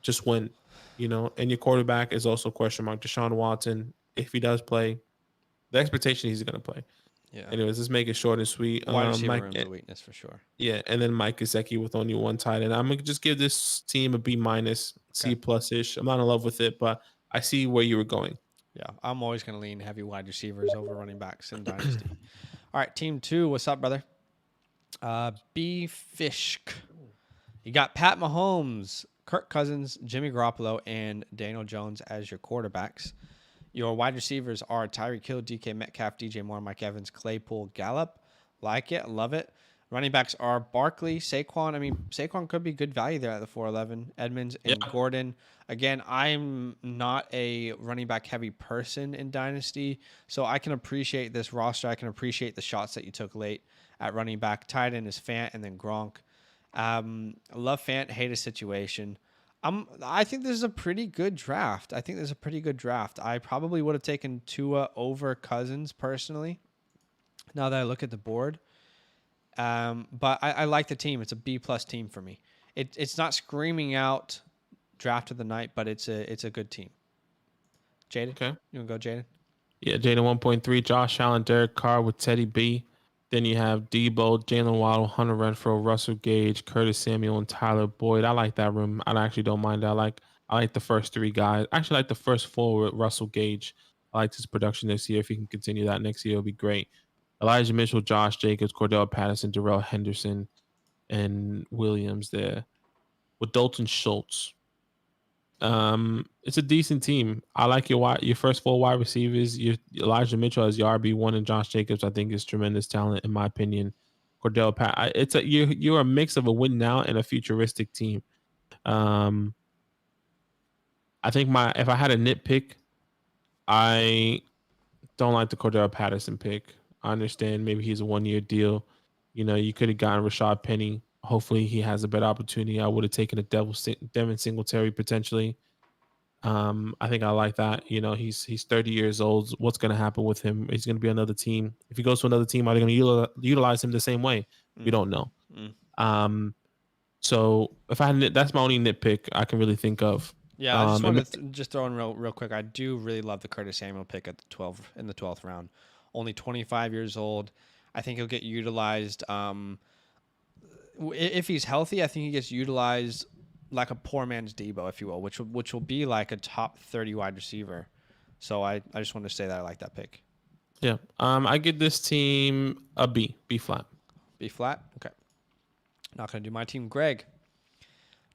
Speaker 1: Just win, you know, and your quarterback is also a question mark. Deshaun Watson, if he does play, the expectation he's going to play.
Speaker 2: Yeah.
Speaker 1: Anyways, let's make it short and sweet.
Speaker 2: Wide receiver room's a weakness for sure.
Speaker 1: Yeah, and then Mike Gesicki with only 1 tight end. I'm gonna just give this team a B-, C+ ish. I'm not in love with it, but I see where you were going.
Speaker 2: Yeah, I'm always gonna lean heavy wide receivers over running backs in Dynasty. All right, team 2. What's up, brother? B Fishk. You got Pat Mahomes, Kirk Cousins, Jimmy Garoppolo, and Daniel Jones as your quarterbacks. Your wide receivers are Tyreek Hill, DK Metcalf, DJ Moore, Mike Evans, Claypool, Gallup. Like it, love it. Running backs are Barkley, Saquon. I mean, Saquon could be good value there at the 411. Edmonds and Gordon. Again, I'm not a running back heavy person in Dynasty, so I can appreciate this roster. I can appreciate the shots that you took late at running back. Tight end is Fant and then Gronk. Love Fant, hate his situation. I think this is a pretty good draft. I probably would have taken Tua over Cousins personally, now that I look at the board. But I like the team. It's a B+ team for me. It's not screaming out draft of the night, but it's a good team. Jaden?
Speaker 1: Okay.
Speaker 2: You want to go, Jaden?
Speaker 1: Yeah, Jaden 1.3, Josh Allen, Derek Carr with Teddy B. Then you have Debo, Jalen Waddle, Hunter Renfrow, Russell Gage, Curtis Samuel, and Tyler Boyd. I like that room. I actually don't mind that. I like the first 3 guys. Actually, I like the first 4 with Russell Gage. I like his production this year. If he can continue that next year, it'll be great. Elijah Mitchell, Josh Jacobs, Cordell Patterson, Darrell Henderson, and Williams there. With Dalton Schultz. It's a decent team. I like your first 4 wide receivers. Elijah Mitchell as your RB1 and Josh Jacobs, I think, is tremendous talent in my opinion. Cordell Pat, you're a mix of a win now and a futuristic team. I think if I had a nitpick, I don't like the Cordell Patterson pick. I understand maybe he's a 1-year deal. You know, you could have gotten Rashad Penny. Hopefully he has a better opportunity. I would have taken a Devin Singletary potentially. I think I like that. You know, he's 30 years old. What's going to happen with him? He's going to be another team. If he goes to another team, are they going to utilize him the same way? We don't know. So if that's my only nitpick I can really think of.
Speaker 2: Yeah, I just want to just throw in real quick. I do really love the Curtis Samuel pick at in the 12th round. Only 25 years old. I think he'll get utilized. If he's healthy, I think he gets utilized like a poor man's Debo, if you will, which will be like a top 30 wide receiver. So I just wanted to say that I like that pick.
Speaker 1: Yeah. I give this team a B flat.
Speaker 2: B flat. Okay. Not gonna do my team. Greg.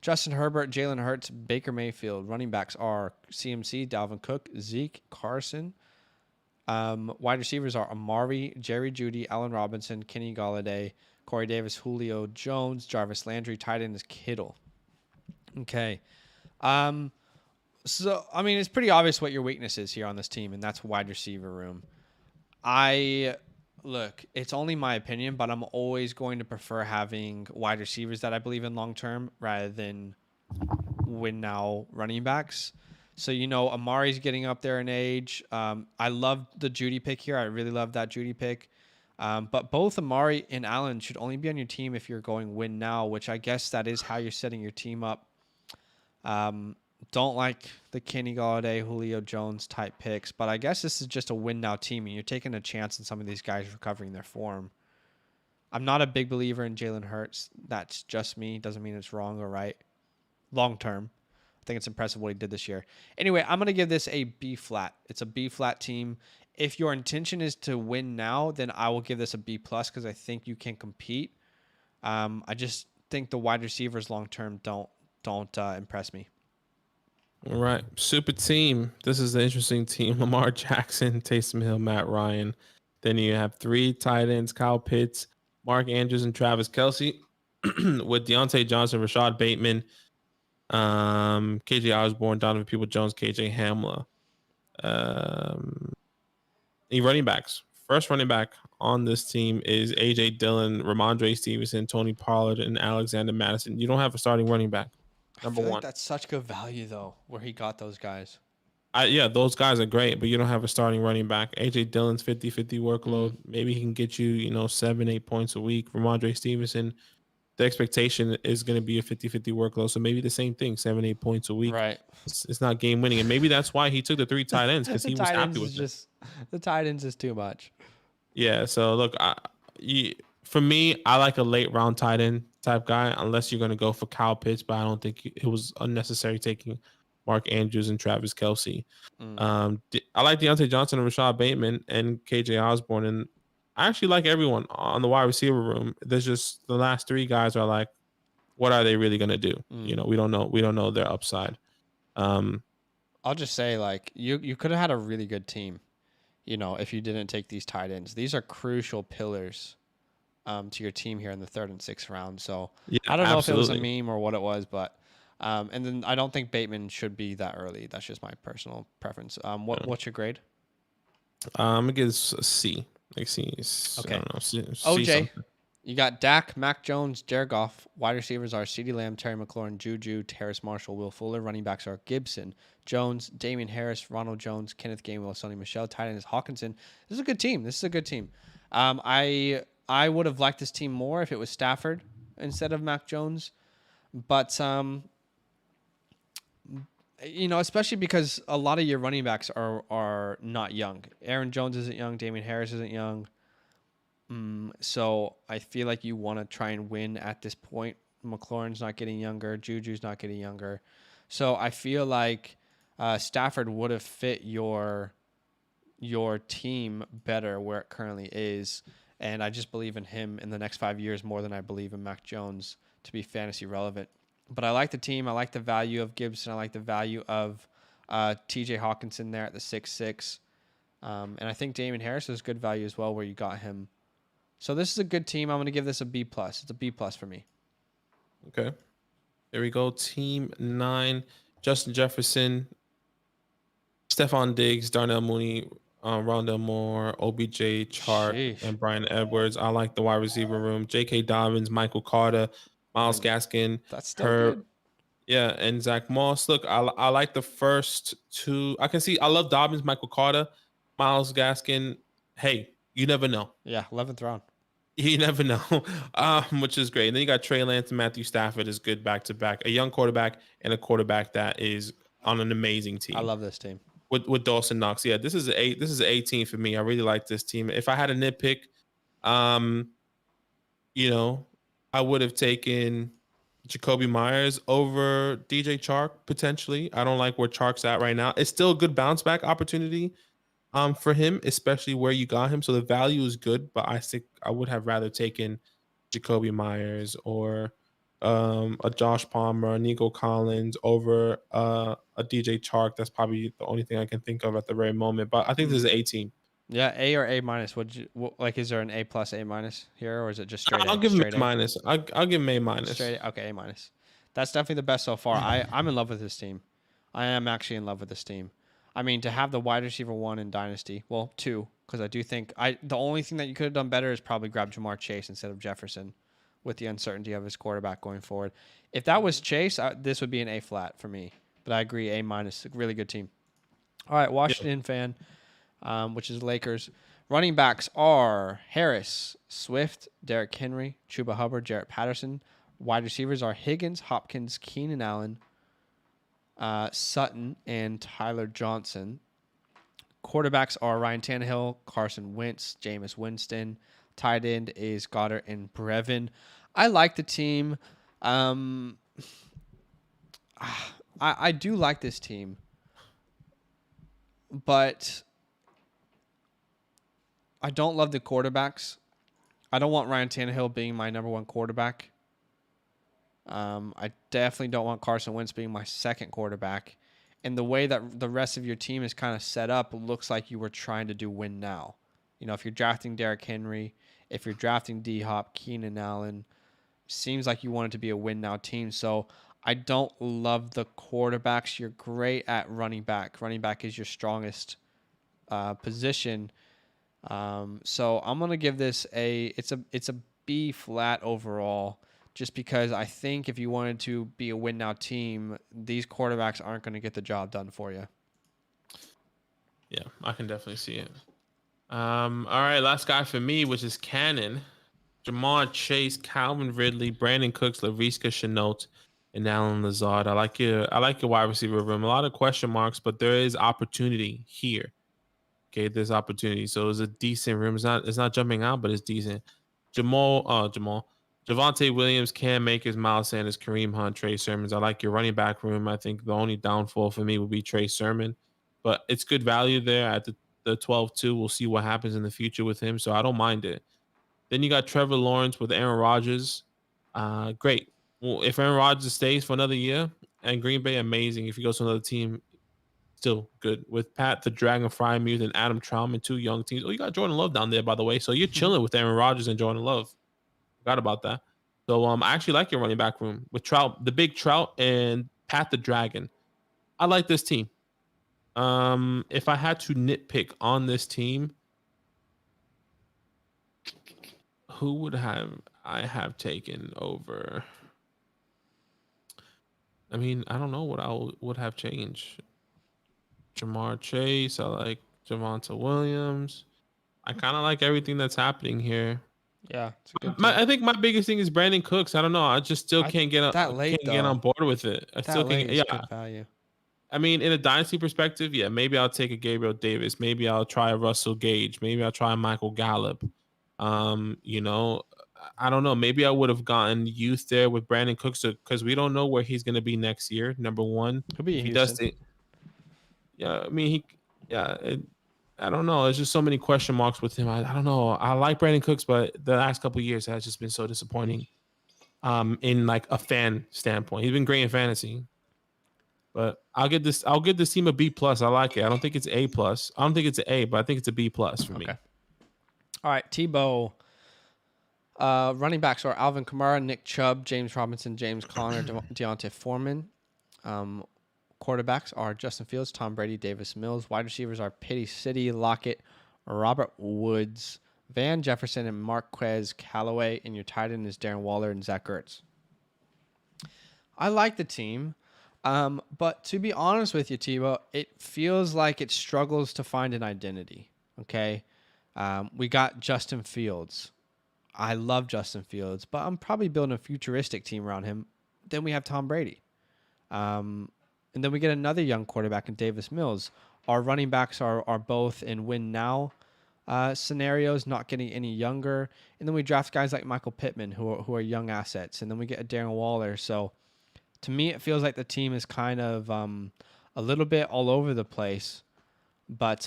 Speaker 2: Justin Herbert, Jalen Hurts, Baker Mayfield. Running backs are CMC, Dalvin Cook, Zeke, Carson. Wide receivers are Amari, Jerry Jeudy, Allen Robinson, Kenny Galladay, Corey Davis, Julio Jones, Jarvis Landry. Tight end is Kittle. Okay. So, I mean, it's pretty obvious what your weakness is here on this team, and that's wide receiver room. Look, it's only my opinion, but I'm always going to prefer having wide receivers that I believe in long term rather than win now running backs. So, Amari's getting up there in age. I love the Judy pick here. I really love that Judy pick. But both Amari and Allen should only be on your team if you're going win now, which I guess that is how you're setting your team up. Don't like the Kenny Galladay, Julio Jones type picks, but I guess this is just a win now team, and you're taking a chance on some of these guys recovering their form. I'm not a big believer in Jalen Hurts. That's just me. Doesn't mean it's wrong or right. Long term, I think it's impressive what he did this year. Anyway, I'm going to give this a B flat. It's a B flat team. If your intention is to win now, then I will give this a B plus because I think you can compete. I just think the wide receivers long term don't impress me.
Speaker 1: All right. Super team. This is the interesting team. Lamar Jackson, Taysom Hill, Matt Ryan. Then you have 3 tight ends, Kyle Pitts, Mark Andrews, and Travis Kelce with Deontay Johnson, Rashad Bateman, KJ Osborne, Donovan Peoples-Jones, KJ Hamler. The running backs. First running back on this team is AJ Dillon, Ramondre Stevenson, Tony Pollard, and Alexander Madison. You don't have a starting running back. Number one.
Speaker 2: Like that's such good value though, where he got those guys.
Speaker 1: Yeah, those guys are great, but you don't have a starting running back. AJ Dillon's 50-50 workload. Maybe he can get you, 7-8 points a week. Ramondre Stevenson, the expectation is going to be a 50-50 workload. So maybe the same thing, 7-8 points a week.
Speaker 2: Right.
Speaker 1: It's not game winning. And maybe that's why he took the 3 tight ends because he was happy with it.
Speaker 2: The tight ends is too much.
Speaker 1: Yeah. So look, for me, I like a late round tight end type guy, unless you're going to go for Kyle Pitts, but I don't think it was unnecessary taking Mark Andrews and Travis Kelce. I like Deontay Johnson and Rashad Bateman and KJ Osborne, and I actually like everyone on the wide receiver room. There's just the last 3 guys are like, what are they really going to do? We don't know. We don't know their upside.
Speaker 2: I'll just say, like, you could have had a really good team, if you didn't take these tight ends. These are crucial pillars to your team here in the 3rd and 6th round. So yeah, I don't know if it was a meme or what it was, but and then I don't think Bateman should be that early. That's just my personal preference. What's your grade?
Speaker 1: I'm gonna give this a C. Like C.
Speaker 2: Okay.
Speaker 1: I don't know, C
Speaker 2: OJ,
Speaker 1: something.
Speaker 2: You got Dak, Mac Jones, Jared Goff. Wide receivers are CeeDee Lamb, Terry McLaurin, Juju, Terrace Marshall, Will Fuller. Running backs are Gibson, Jones, Damian Harris, Ronald Jones, Kenneth Gainwell, Sonny Michel. Tight end is Hawkinson. This is a good team. I would have liked this team more if it was Stafford instead of Mac Jones, but especially because a lot of your running backs are not young. Aaron Jones isn't young. Damian Harris isn't young. So I feel like you want to try and win at this point. McLaurin's not getting younger. Juju's not getting younger. So I feel like Stafford would have fit your team better where it currently is. And I just believe in him in the next 5 years more than I believe in Mac Jones to be fantasy relevant. But I like the team. I like the value of Gibson. I like the value of TJ Hawkinson there at the 6'6". And I think Damian Harris is good value as well where you got him. So this is a good team. I'm going to give this a B+. It's a B+ for me.
Speaker 1: Okay. There we go. Team 9. Justin Jefferson, Stephon Diggs, Darnell Mooney, Rondell Moore, OBJ, Chark, and Brian Edwards. I like the wide receiver room. J.K. Dobbins, Michael Carter, Myles Gaskin.
Speaker 2: That's still good.
Speaker 1: Yeah, and Zach Moss. Look, I like the first 2. I love Dobbins, Michael Carter, Myles Gaskin. Hey, you never know.
Speaker 2: Yeah, 11th round.
Speaker 1: You never know, which is great. And then you got Trey Lance and Matthew Stafford is good back-to-back. A young quarterback and a quarterback that is on an amazing team.
Speaker 2: I love this team.
Speaker 1: With Dawson Knox. Yeah, this is an A team for me. I really like this team. If I had a nitpick, I would have taken Jacoby Myers over DJ Chark potentially. I don't like where Chark's at right now. It's still a good bounce back opportunity, for him, especially where you got him. So the value is good, but I think I would have rather taken Jacoby Myers or a Josh Palmer, a Nico Collins over a DJ Chark. That's probably the only thing I can think of at the very moment. But I think this is A team.
Speaker 2: Yeah, A or A minus. Like? Is there an A plus, A minus here, or is it just straight
Speaker 1: I'll
Speaker 2: A?
Speaker 1: give him
Speaker 2: Straight
Speaker 1: A
Speaker 2: A.
Speaker 1: minus. I'll give him A minus.
Speaker 2: Straight A. Okay, A minus. That's definitely the best so far. I'm in love with this team. I am actually in love with this team. I mean, to have the wide receiver one in Dynasty, well, two, because I do think the only thing that you could have done better is probably grab Jamar Chase instead of Jefferson, with the uncertainty of his quarterback going forward. If that was Chase, this would be an A flat for me. But I agree, A minus. Really good team. All right,
Speaker 1: Yeah.
Speaker 2: Washington fan, which is Lakers. Running backs are Harris, Swift, Derrick Henry, Chuba Hubbard, Jarrett Patterson. Wide receivers are Higgins, Hopkins, Keenan Allen, Sutton, and Tyler Johnson. Quarterbacks are Ryan Tannehill, Carson Wentz, Jameis Winston. Tight end is Goddard and Brevin. I like the team. I do like this team, but I don't love the quarterbacks. I don't want Ryan Tannehill being my number one quarterback. I definitely don't want Carson Wentz being my second quarterback. And the way that the rest of your team is kind of set up looks like you were trying to do win now. You know, if you're drafting Derrick Henry, if you're drafting D-Hop, Keenan Allen, seems like you want it to be a win now team. So I don't love the quarterbacks. You're great at running back. Running back is your strongest position. So I'm gonna give this it's a B flat overall, just because I think if you wanted to be a win now team, these quarterbacks aren't going to get the job done for you.
Speaker 1: Yeah, I can definitely see it. All right, last guy for me, which is Cannon, Jamar Chase, Calvin Ridley, Brandon Cooks, Laviska Shenault, and Alan Lazard. I like your wide receiver room. A lot of question marks, but there is opportunity here. Okay, there's opportunity. So it's a decent room. It's not jumping out, but it's decent. Javonte Williams, Cam Akers, Miles Sanders, Kareem Hunt, Trey Sermons. I like your running back room. I think the only downfall for me would be Trey Sermon, but it's good value there at the 12-2. We'll see what happens in the future with him, so I don't mind it. Then you got Trevor Lawrence with Aaron Rodgers. Great. Well, if Aaron Rodgers stays for another year and Green Bay, amazing. If he goes to another team, still good. With Pat the Dragon Frymuth and Adam Trautman, two young teams. Oh, you got Jordan Love down there, by the way. So you're chilling with Aaron Rodgers and Jordan Love. Forgot about that. So I actually like your running back room with Trout, the big Trout, and Pat the Dragon. I like this team. If I had to nitpick on this team, who would I have taken over? I mean, I don't know what I would have changed. Jamar Chase. I like Javonte Williams. I kind of like everything that's happening here.
Speaker 2: Yeah, it's a good
Speaker 1: I think my biggest thing is Brandon Cooks. I don't know. I just still can't get on board with it. I still can't. Yeah,
Speaker 2: good value.
Speaker 1: I mean, in a dynasty perspective, yeah, maybe I'll take a Gabriel Davis. Maybe I'll try a Russell Gage. Maybe I'll try a Michael Gallup. You know, I don't know. Maybe I would have gotten youth there with Brandon Cooks because we don't know where he's going to be next year. Number one,
Speaker 2: He'll be in
Speaker 1: he
Speaker 2: Houston.
Speaker 1: does. Yeah, I mean, I don't know. There's just so many question marks with him. I don't know. I like Brandon Cooks, but the last couple of years has just been so disappointing. In like a fan standpoint, he's been great in fantasy, but I'll give this team a B plus. I like it. I don't think it's A plus. I don't think it's an A, but I think it's a B plus for me.
Speaker 2: All right, Tebow. Running backs are Alvin Kamara, Nick Chubb, James Robinson, James Conner, Deontay Foreman. Quarterbacks are Justin Fields, Tom Brady, Davis Mills. Wide receivers are Pitty City, Lockett, Robert Woods, Van Jefferson, and Marquez Callaway. And your tight end is Darren Waller and Zach Ertz. I like the team, but to be honest with you, Tebow, it feels like it struggles to find an identity. Okay, we got Justin Fields. I love Justin Fields, but I'm probably building a futuristic team around him. Then we have Tom Brady. And then we get another young quarterback in Davis Mills. Our running backs are both in win now scenarios, not getting any younger. And then we draft guys like Michael Pittman, who are young assets. And then we get a Darren Waller. So to me, it feels like the team is kind of a little bit all over the place. But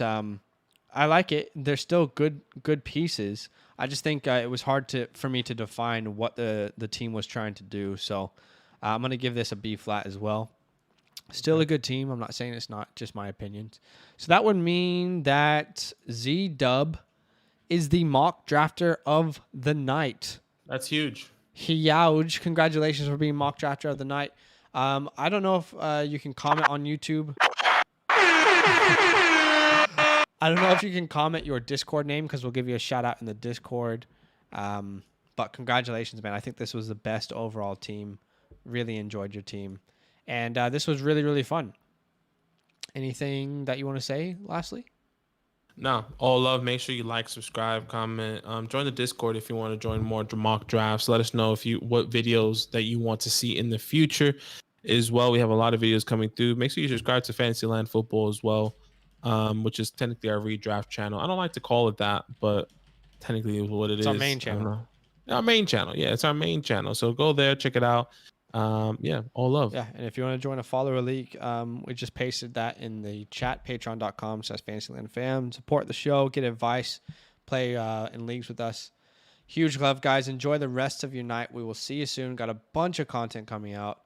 Speaker 2: I like it. They're still good pieces. I just think it was hard for me to define what the team was trying to do. So I'm gonna give this a B flat as well. Still a good team. I'm not saying it's not, just my opinions. So that would mean that Z Dub is the mock drafter of the night.
Speaker 1: That's huge.
Speaker 2: Huge. Congratulations for being mock drafter of the night. I don't know if you can comment on YouTube. I don't know if you can comment your Discord name because we'll give you a shout out in the Discord. But congratulations, man. I think this was the best overall team. Really enjoyed your team. And this was really, really fun. Anything that you want to say lastly?
Speaker 1: No, all love. Make sure you like, subscribe, comment. Join the Discord if you want to join more mock drafts. Let us know what videos that you want to see in the future as well. We have a lot of videos coming through. Make sure you subscribe to Fantasyland Football as well, which is technically our redraft channel. I don't like to call it that, but technically it's what it is.
Speaker 2: It's our main channel.
Speaker 1: Our main channel. Yeah, it's our main channel. So go there, check it out. Yeah, all love.
Speaker 2: Yeah, and if you want to join a follower league, we just pasted that in the chat, patreon.com/fantasylandfam. Support the show, get advice, play in leagues with us. Huge love, guys. Enjoy the rest of your night. We will see you soon. Got a bunch of content coming out.